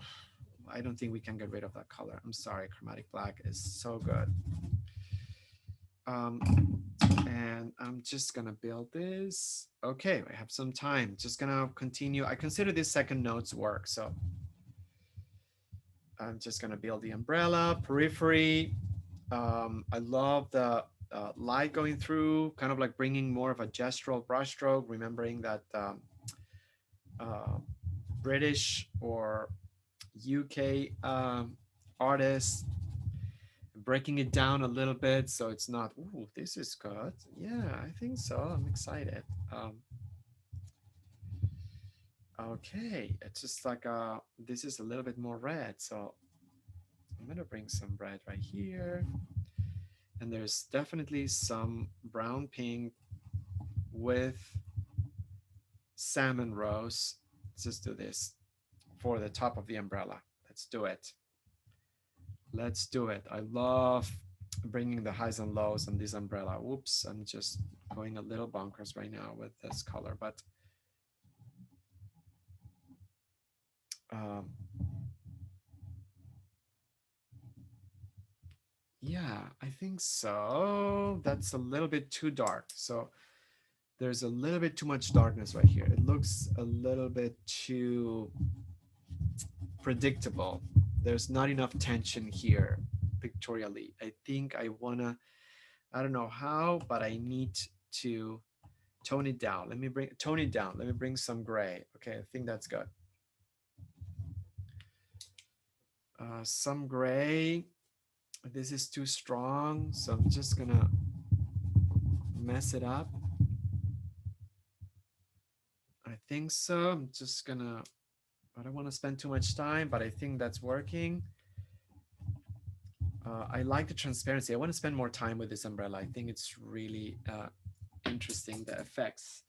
I don't think we can get rid of that color. I'm sorry, chromatic black is so good. Um, and I'm just gonna build this. Okay, I have some time. Just gonna continue. I consider this second note's work, so I'm just gonna build the umbrella, periphery. I love the light going through, kind of like bringing more of a gestural brushstroke, remembering that uh, British or UK artists, breaking it down a little bit so it's not, ooh, this is good. Yeah, I think so. I'm excited. Okay, it's just like this is a little bit more red, so I'm gonna bring some red right here. And there's definitely some brown pink with salmon rose. Let's just do this for the top of the umbrella. Let's do it. Let's do it. I love bringing the highs and lows on this umbrella. Whoops, I'm just going a little bonkers right now with this color, but um, yeah, I think so. That's a little bit too dark. So there's a little bit too much darkness right here. It looks a little bit too predictable. There's not enough tension here pictorially. I think I wanna, I don't know how, but I need to tone it down. Tone it down. Let me bring some gray. Okay, I think that's good. Some gray. This is too strong, so I'm just gonna mess it up. I think so. I'm just gonna, I don't want to spend too much time, but I think that's working. I like the transparency. I want to spend more time with this umbrella. I think it's really interesting, the effects,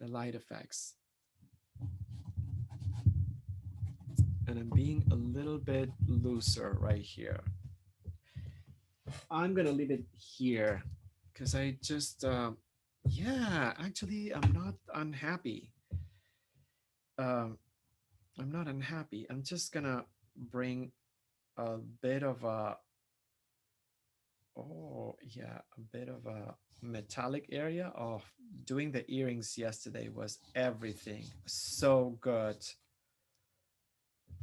the light effects. And I'm being a little bit looser right here. I'm gonna leave it here because I just, yeah, actually, I'm not unhappy. Um, I'm not unhappy. I'm just gonna bring a bit of a, oh yeah, a bit of a metallic area. Oh, doing the earrings yesterday was everything. So good.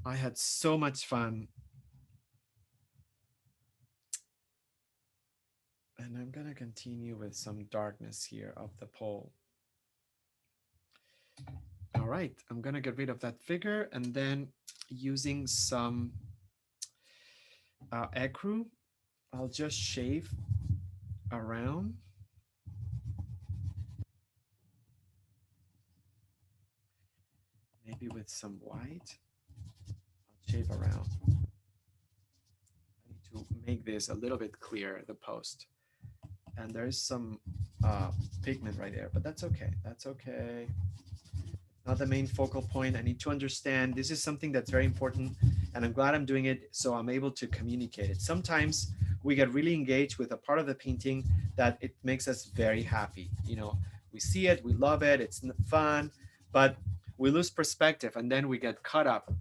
I had so much fun. And I'm gonna continue with some darkness here of the pole. All right, I'm gonna get rid of that figure and then using some ecru, I'll just shave around, maybe with some white. I'll shave around. I need to make this a little bit clearer, the post. And there's some pigment right there, but that's okay. That's okay. Not the main focal point. I need to understand this is something that's very important, and I'm glad I'm doing it so I'm able to communicate it. Sometimes we get really engaged with a part of the painting that it makes us very happy. You know, we see it, we love it, it's fun, but we lose perspective and then we get caught up.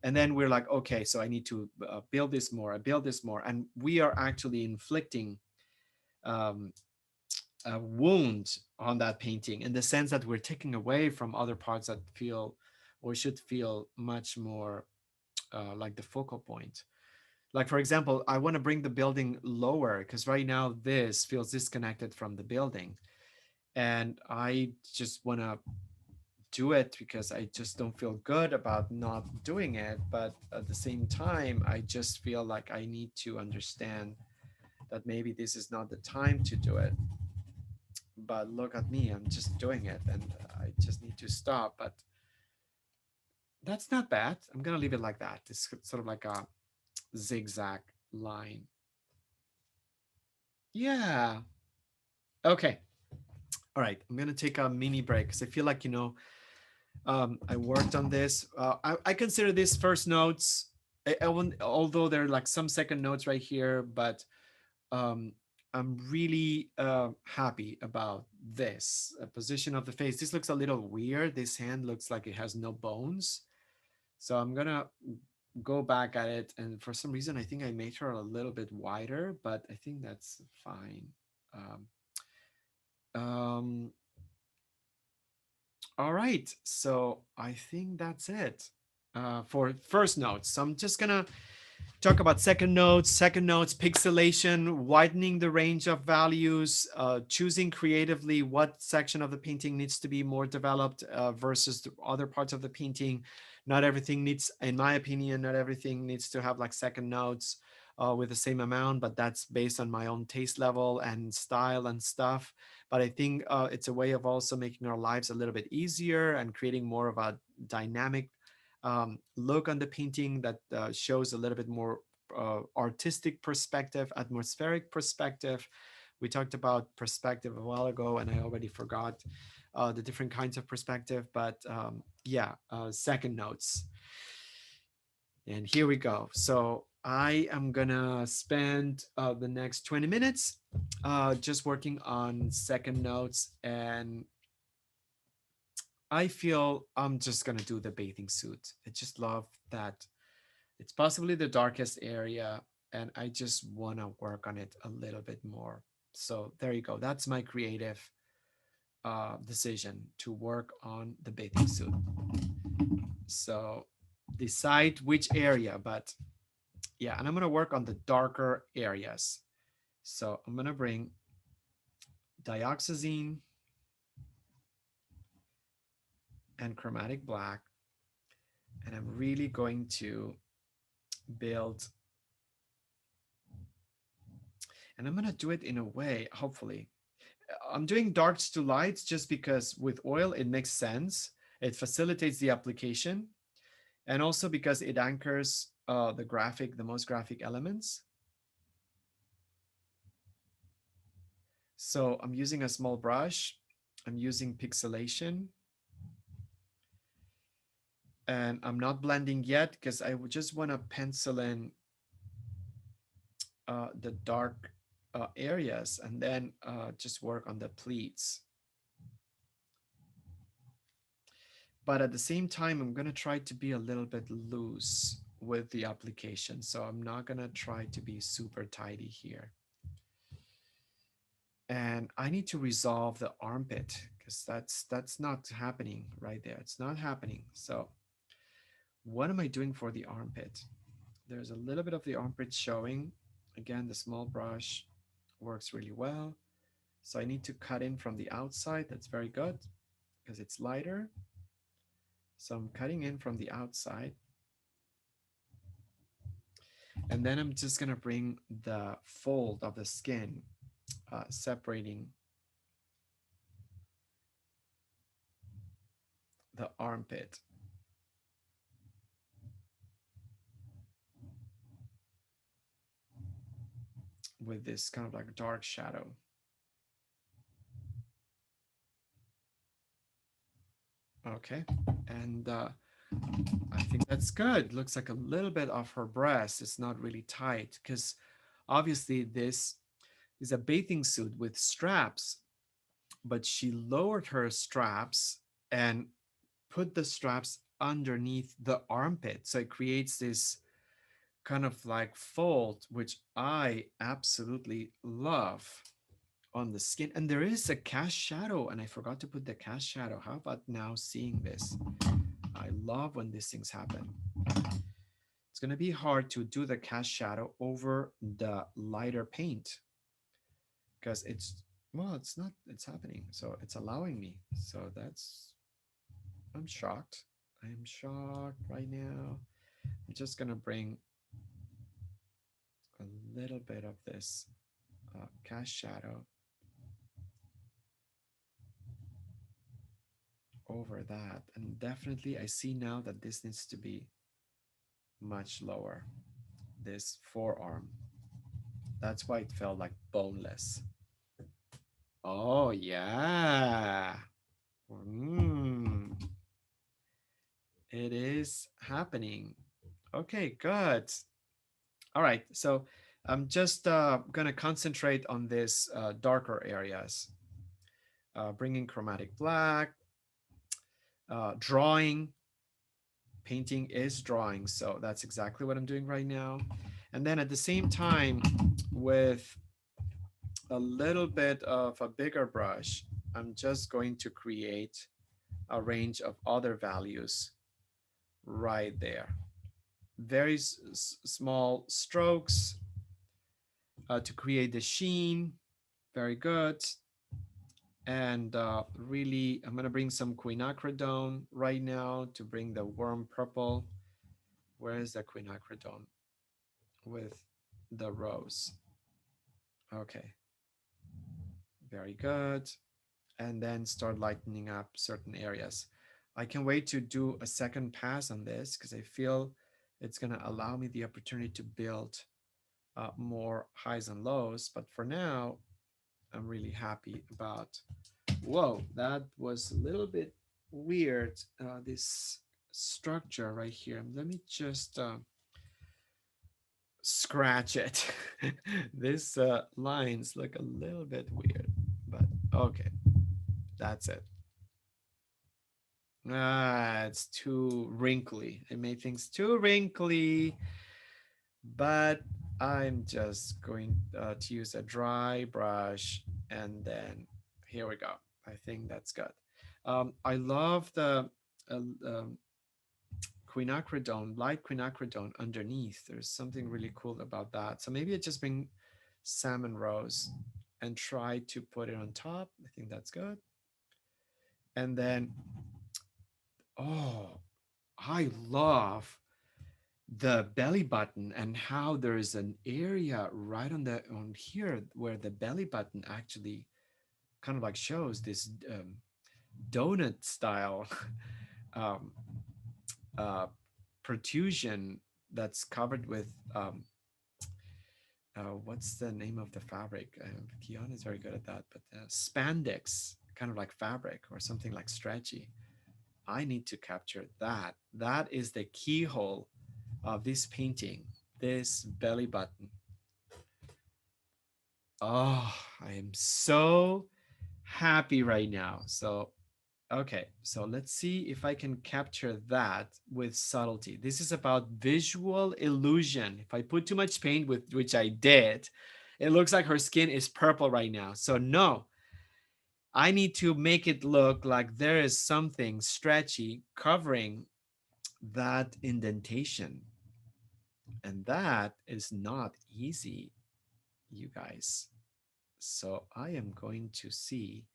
And then we're like, okay, so I need to build this more, I build this more. And we are actually inflicting um, a wound on that painting in the sense that we're taking away from other parts that feel or should feel much more like the focal point. Like, for example, I want to bring the building lower because right now this feels disconnected from the building. And I just want to do it because I just don't feel good about not doing it. But at the same time, I just feel like I need to understand that maybe this is not the time to do it. But look at me, I'm just doing it and I just need to stop. But that's not bad. I'm gonna leave it like that. It's sort of like a zigzag line. Yeah. Okay. All right. I'm gonna take a mini break because I feel like, I worked on this. I consider this first notes. Although there are like some second notes right here, but um, I'm really happy about this position of the face. This looks a little weird. This hand looks like it has no bones. So I'm gonna go back at it. And for some reason, I think I made her a little bit wider, but I think that's fine. Um, um, all right. So I think that's it for first notes. So I'm just gonna talk about second notes, pixelation, widening the range of values, choosing creatively what section of the painting needs to be more developed versus the other parts of the painting. Not everything needs, in my opinion, not everything needs to have like second notes with the same amount, but that's based on my own taste level and style and stuff. But I think it's a way of also making our lives a little bit easier and creating more of a dynamic look on the painting that shows a little bit more artistic perspective, atmospheric perspective. We talked about perspective a while ago, and I already forgot the different kinds of perspective, but yeah, second notes. And here we go. So I am gonna spend the next 20 minutes just working on second notes, and I feel I'm just gonna do the bathing suit. I just love that it's possibly the darkest area, and I just want to work on it a little bit more. So there you go. That's my creative decision to work on the bathing suit. So decide which area, but yeah, and I'm going to work on the darker areas. So I'm going to bring dioxazine and chromatic black, and I'm really going to build, and I'm going to do it in a way, hopefully, I'm doing darks to lights just because with oil it makes sense. It facilitates the application, and also because it anchors the most graphic elements. So I'm using a small brush. I'm using pixelation, and I'm not blending yet because I would just want to pencil in the dark areas and then just work on the pleats. But at the same time, I'm going to try to be a little bit loose with the application. So I'm not going to try to be super tidy here. And I need to resolve the armpit because that's not happening right there. It's not happening. So what am I doing for the armpit? There's a little bit of the armpit showing. Again, the small brush works really well. So I need to cut in from the outside. That's very good because it's lighter. So I'm cutting in from the outside. And then I'm just gonna bring the fold of the skin, separating the armpit with this kind of like dark shadow. Okay, and I think that's good. Looks like a little bit of her breast. It's not really tight because obviously this is a bathing suit with straps, but she lowered her straps and put the straps underneath the armpit. So it creates this kind of like fold, which I absolutely love on the skin. And there is a cast shadow, and I forgot to put the cast shadow. How about now seeing this? I love when these things happen. It's going to be hard to do the cast shadow over the lighter paint because it's, well, it's not, it's happening. So it's allowing me. So that's, I'm shocked. I am shocked right now. I'm just going to bring a little bit of this cast shadow over that. And definitely I see now that this needs to be much lower, this forearm. That's why it felt like boneless. Oh, yeah. Mm, it is happening. Okay, good. All right. So I'm just going to concentrate on this darker areas, bringing chromatic black, drawing. Painting is drawing. So that's exactly what I'm doing right now. And then at the same time, with a little bit of a bigger brush, I'm just going to create a range of other values right there. Very small strokes to create the sheen. Very good. And really, I'm going to bring some quinacridone right now to bring the warm purple. Where is the quinacridone with the rose? Okay, very good. And then start lightening up certain areas. I can wait to do a second pass on this because I feel it's going to allow me the opportunity to build more highs and lows. But for now, I'm really happy about, whoa, that was a little bit weird, this structure right here. Let me just scratch it. These lines look a little bit weird, but okay, that's it. Ah, it's too wrinkly. I made things too wrinkly, but I'm just going to use a dry brush and then here we go. I think that's good. I love the uh, um, quinacridone, light quinacridone underneath. There's something really cool about that. So maybe I just bring salmon rose and try to put it on top. I think that's good. And then, oh, I love the belly button and how there is an area right on here where the belly button actually kind of like shows this donut style um, uh, protrusion that's covered with what's the name of the fabric? Kian is very good at that, but spandex, kind of like fabric or something like stretchy. I need to capture that. That is the keyhole of this painting, this belly button. Oh, I am so happy right now. So, okay, so let's see if I can capture that with subtlety. This is about visual illusion. If I put too much paint, with which I did, it looks like her skin is purple right now. So no, I need to make it look like there is something stretchy covering that indentation. And that is not easy, you guys. So I am going to see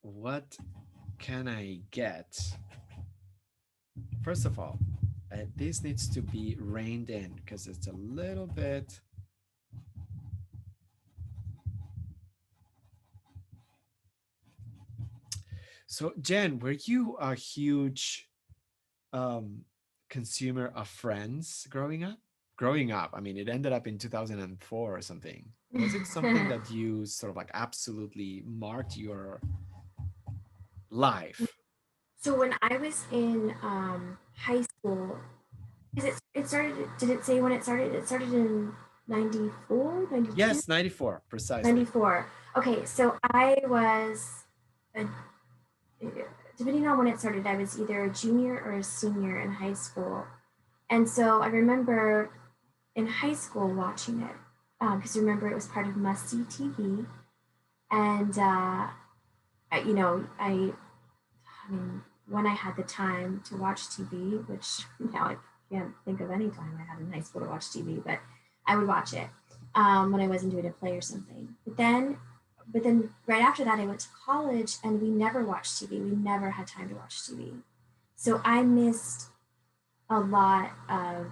what can I get first of all, this needs to be reined in because it's a little bit. So, Jen, were you a huge um, consumer of Friends growing up? Growing up, I mean, it ended up in 2004 or something. Was it something that you sort of like absolutely marked your life? So when I was in high school, is it started? Did it say when it started? It started in 94, 92, Yes, 94, precisely. 94. Okay, so I was, a, depending on when it started, I was either a junior or a senior in high school. And so I remember in high school watching it because remember it was part of Must See TV. And, I mean, when I had the time to watch TV, which now I can't think of any time I had in high school to watch TV, but I would watch it when I wasn't doing a play or something. But then right after that, I went to college and we never watched TV. We never had time to watch TV. So I missed a lot of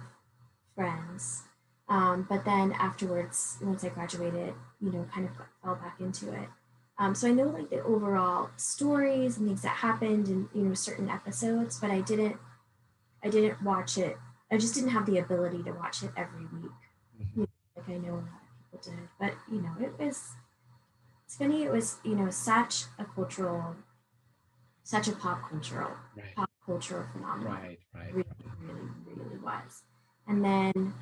Friends. But then afterwards, once I graduated, kind of fell back into it. So I know like the overall stories and things that happened and certain episodes, but I didn't watch it. I just didn't have the ability to watch it every week, Mhm. like I know a lot of people did. But it's funny. It was such a Right, pop cultural phenomenon. right, right, Really, right. really, really was. And then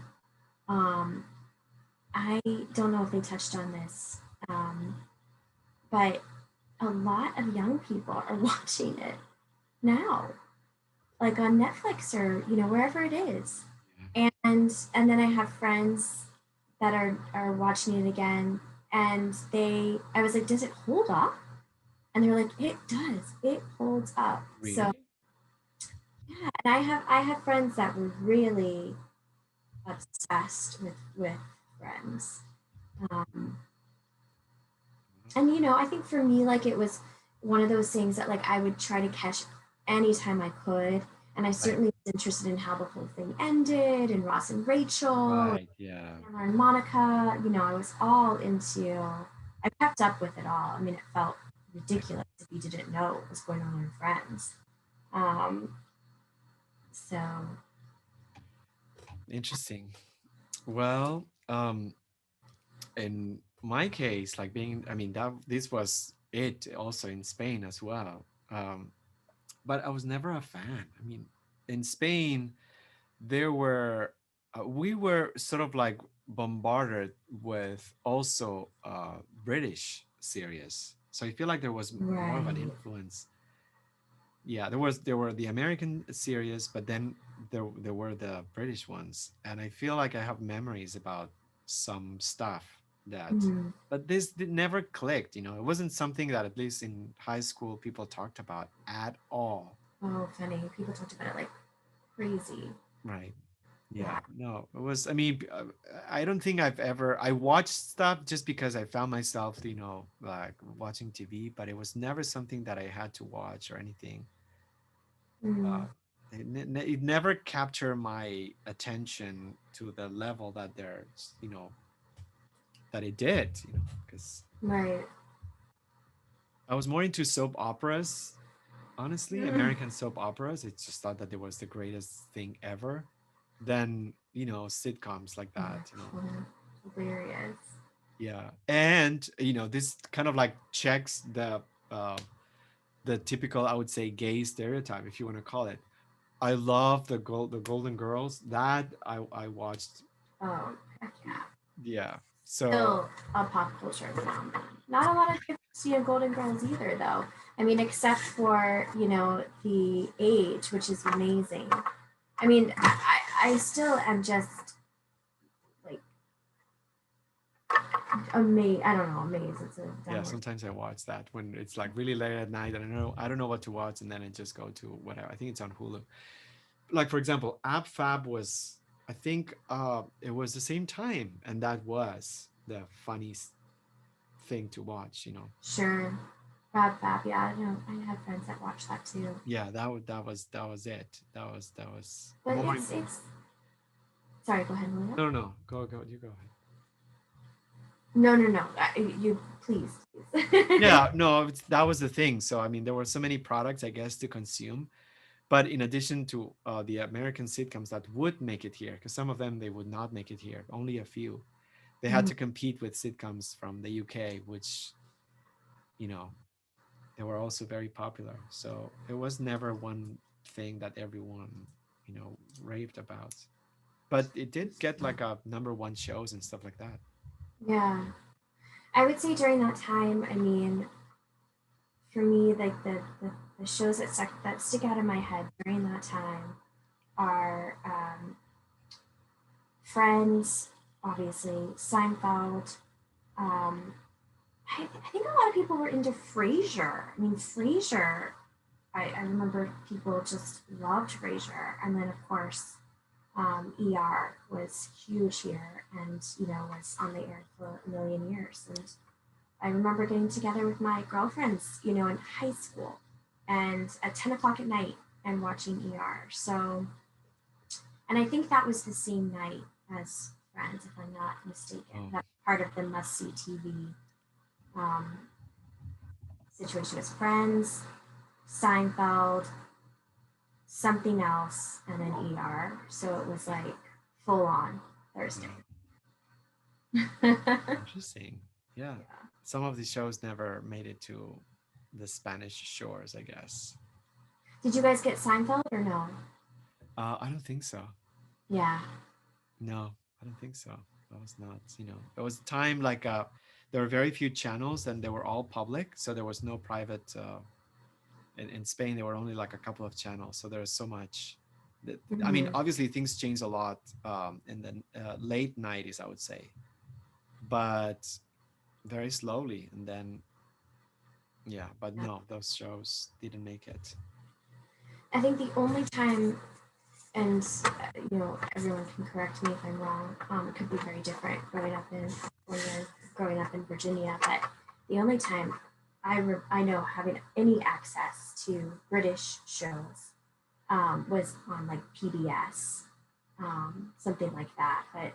um, I don't know if they touched on this, um, but a lot of young people are watching it now, like on Netflix or wherever it is. Yeah. And then I have friends that are watching it again, and I was like, does it hold up? And they're like, it does. It holds up. So Really? yeah, and I have friends that were really obsessed with Friends. Um, and I think for me, like it was one of those things that like I would try to catch anytime I could. And I Right, certainly was interested in how the whole thing ended and Ross and Rachel, right, yeah. Chandler and Monica. I was all into. I kept up with it all. I mean, it felt ridiculous if you didn't know what was going on in Friends. Um, so Interesting. Well, in my case, like being, I mean, that this was it also in Spain as well. But I was never a fan. I mean, in Spain, there were we were sort of like bombarded with also British series. So I feel like there was more of an right. influence. Yeah, there were the American series, but then there were the British ones, and I feel like I have memories about some stuff that, Mhm. but never clicked. It wasn't something that at least in high school people talked about at all. Oh, funny. People talked about it like crazy. Right. Yeah, Yeah. no, it was, I mean, I don't think I watched stuff just because I found myself, like watching TV, but it was never something that I had to watch or anything. Mm, Uh, it never captured my attention to the level that that it did, because right. I was more into soap operas, honestly, Mm. American soap operas. I just thought that it was the greatest thing ever than, sitcoms like that, Hilarious. Yeah, and this kind of like checks the typical, I would say, gay stereotype, if you want to call it. I love the Golden Girls. That I watched. Oh, heck yeah. Yeah. So Still a pop culture phenomenon. Not a lot of kids see a Golden Girls either, though. I mean, except for, the age, which is amazing. I mean, I still am just like amazed. I don't know, amazed. It's a yeah, dumb word. sometimes I watch that when it's like really late at night and I don't know what to watch, and then I just go to whatever. I think it's on Hulu. Like for example, Ab Fab was, I think it was the same time, and that was the funniest thing to watch. Sure. Fab Fab. Yeah, I know. I had friends that watched that too. Yeah, that was it. That was But more. it's. Sorry, go ahead, Malia. No, no, go, you go ahead. No, no, no. You please, please. Yeah, no, that was the thing. So I mean, there were so many products, I guess, to consume. But in addition to the American sitcoms that would make it here, because some of them they would not make it here, only a few. They had Mhm. to compete with sitcoms from the UK, which you know they were also very popular. So it was never one thing that everyone raved about. But it did get like a number one shows and stuff like that. Yeah, I would say during that time. I mean, for me, like the shows that stick out in my head during that time are Friends, obviously, Seinfeld. Um, I think a lot of people were into Frasier. I mean, Frasier. I remember people just loved Frasier, and then of course, ER was huge here, and was on the air for a million years. And I remember getting together with my girlfriends, in high school, and at 10 o'clock at night, and watching ER. So, and I think that was the same night as Friends, if I'm not mistaken. Oh, That part of the must see TV um, situation was Friends, Seinfeld, something else, and then ER. So it was like full on Thursday. wow, Yeah. interesting. Yeah, some of these shows never made it to the Spanish shores, I guess. Did you guys get Seinfeld or no? I don't think so. Yeah. No, I don't think so. That was not, it was a time like there were very few channels and they were all public. So there was no private in Spain, there were only like a couple of channels. So there was so much that, I mean, Mm-hmm. obviously things changed a lot in the late 90s, I would say, but very slowly. And then, yeah, but Yeah. no, those shows didn't make it. I think the only time, and everyone can correct me if I'm wrong. It could be very different growing up in California, growing up in Virginia, but the only time I know having any access to British shows was on like PBS, something like that. But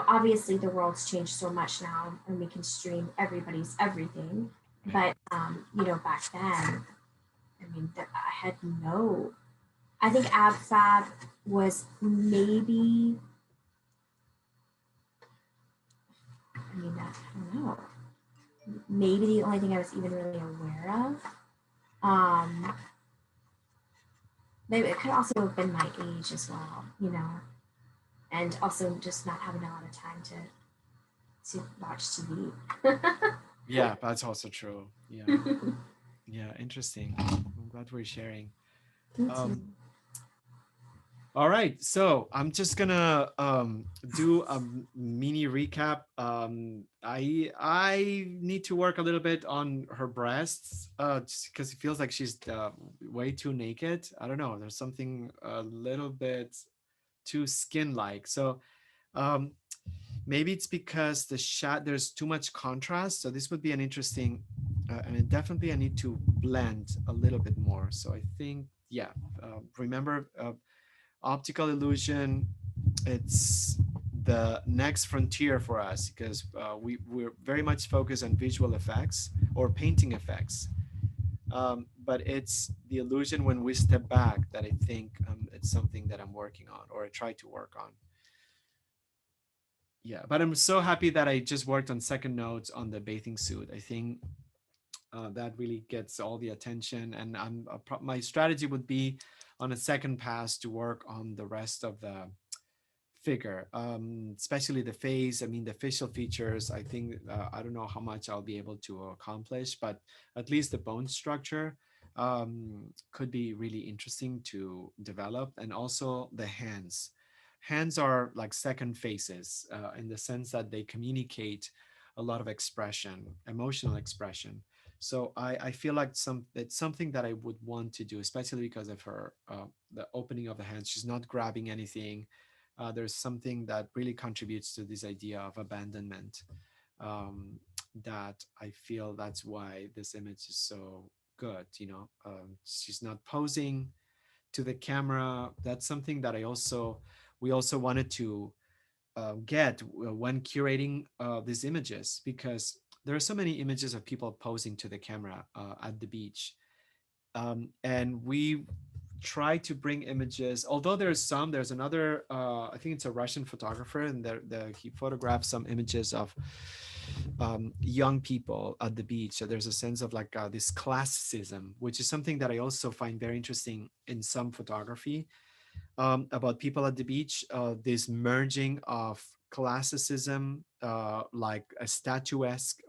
obviously the world's changed so much now, and we can stream everybody's everything. Right. But back then, I mean, I had no. I think Ab Fab was maybe. I mean, I don't know. Maybe the only thing I was even really aware of. Um, Maybe it could also have been my age as well, and also just not having a lot of time to watch TV. Yeah, that's also true. Yeah. Yeah. Interesting. I'm glad we're sharing. Me too. Um, All right, so I'm just gonna do a mini recap. I need to work a little bit on her breasts, just because it feels like she's way too naked. I don't know. There's something a little bit too skin-like. So um, maybe it's because there's too much contrast. So this would be an interesting, and definitely I need to blend a little bit more. So I think, yeah, remember. Optical illusion, it's the next frontier for us because we're very much focused on visual effects or painting effects, but it's the illusion when we step back that I think it's something that I'm working on or I try to work on. Yeah, but I'm so happy that I just worked on second notes on the bathing suit. I think that really gets all the attention, and my strategy would be on a second pass to work on the rest of the figure, especially the face. I mean, the facial features, I think, I don't know how much I'll be able to accomplish, but at least the bone structure could be really interesting to develop. And also the hands. Hands are like second faces in the sense that they communicate a lot of expression, emotional expression. So I feel like it's something that I would want to do, especially because of her, the opening of the hands. She's not grabbing anything. There's something that really contributes to this idea of abandonment. Um, that I feel that's why this image is so good. She's not posing to the camera. That's something that we also wanted to get when curating these images, because there are so many images of people posing to the camera at the beach, and we try to bring images. Although there's another, I think it's a Russian photographer, and he photographed some images of young people at the beach. So there's a sense of like this classicism, which is something that I also find very interesting in some photography, about people at the beach. This merging of classicism, like a statuesque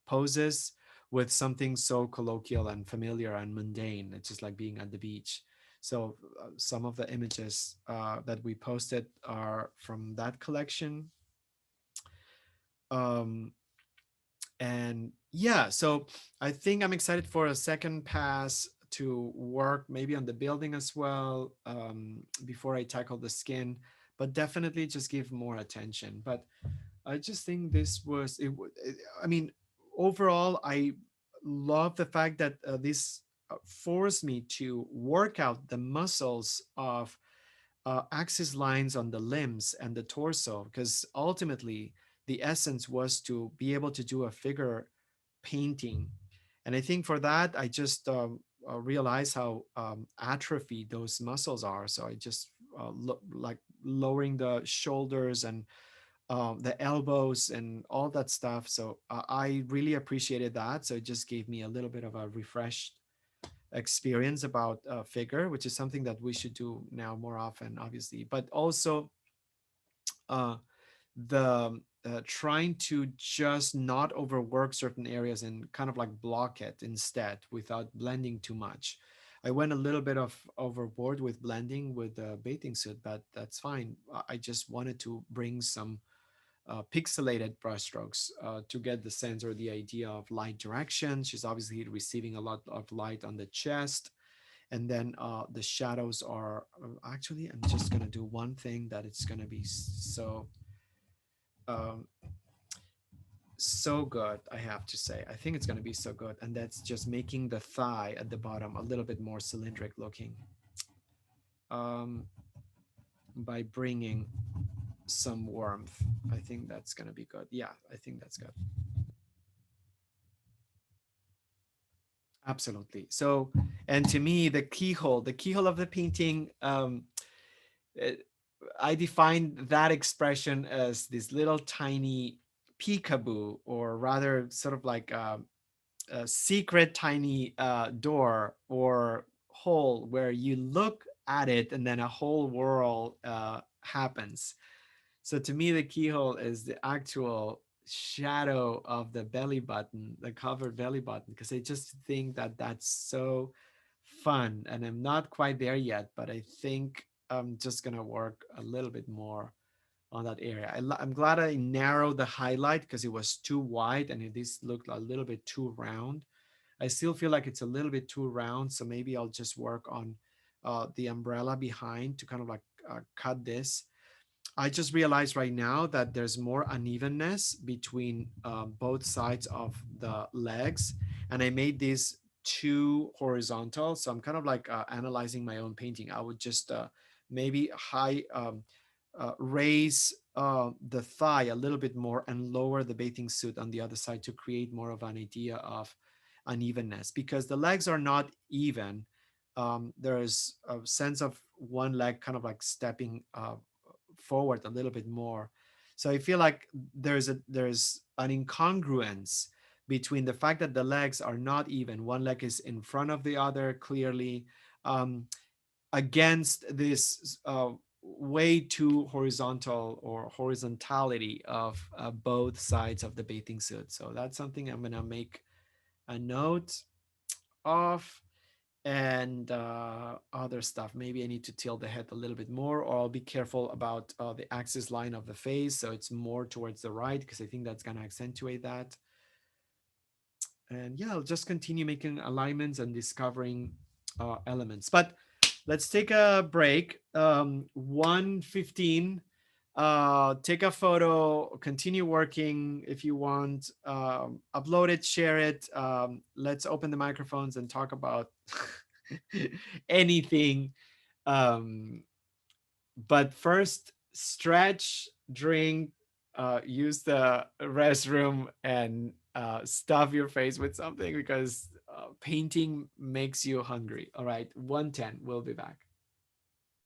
poses, with something so colloquial and familiar and mundane. It's just like being at the beach. So some of the images that we posted are from that collection. Um, and yeah, so I think I'm excited for a second pass to work maybe on the building as well, before I tackle the skin, but definitely just give more attention. But I just think this was I mean, overall, I love the fact that this forced me to work out the muscles of axis lines on the limbs and the torso, because ultimately the essence was to be able to do a figure painting. And I think for that, I just realized how atrophied those muscles are. So I just like lowering the shoulders and the elbows and all that stuff. So I really appreciated that. So it just gave me a little bit of a refreshed experience about figure, which is something that we should do now more often, obviously. But also uh, the trying to just not overwork certain areas and kind of like block it instead without blending too much. I went a little bit of overboard with blending with the bathing suit, but that's fine. I just wanted to bring some pixelated brushstrokes to get the sense or the idea of light direction. She's obviously receiving a lot of light on the chest. And then the shadows are actually, I'm just going to do one thing that it's going to be um, so good, I have to say. I think it's going to be so good. And that's just making the thigh at the bottom a little bit more cylindric looking, um, by bringing some warmth. I think that's going to be good. Yeah, I think that's good. Absolutely. So, and to me, the keyhole of the painting, it, I define that expression as this little tiny peekaboo, or rather, sort of like a secret tiny door or hole where you look at it and then a whole world happens. So to me, the keyhole is the actual shadow of the belly button, the covered belly button, because I just think that that's so fun. And I'm not quite there yet, but I think I'm just going to work a little bit more on that area. I'm glad I narrowed the highlight because it was too wide and it is looked a little bit too round. I still feel like it's a little bit too round. So maybe I'll just work on the umbrella behind to kind of like cut this. I just realized right now that there's more unevenness between both sides of the legs, and I made these too horizontal. So I'm kind of like analyzing my own painting. I would just maybe raise the thigh a little bit more and lower the bathing suit on the other side to create more of an idea of unevenness, because the legs are not even. There's a sense of one leg kind of like stepping forward a little bit more. So I feel like there's an incongruence between the fact that the legs are not even. One leg is in front of the other clearly, um, against this way too horizontal or horizontality of both sides of the bathing suit. So that's something I'm gonna make a note of. And other stuff, maybe I need to tilt the head a little bit more, or I'll be careful about the axis line of the face so it's more towards the right, because I think that's going to accentuate that. And yeah, I'll just continue making alignments and discovering elements. But let's take a break. 1:15 take a photo, continue working if you want, upload it, share it. Let's open the microphones and talk about anything. Um, but first, stretch, drink, use the restroom, and stuff your face with something because painting makes you hungry. All right, 110. We'll be back.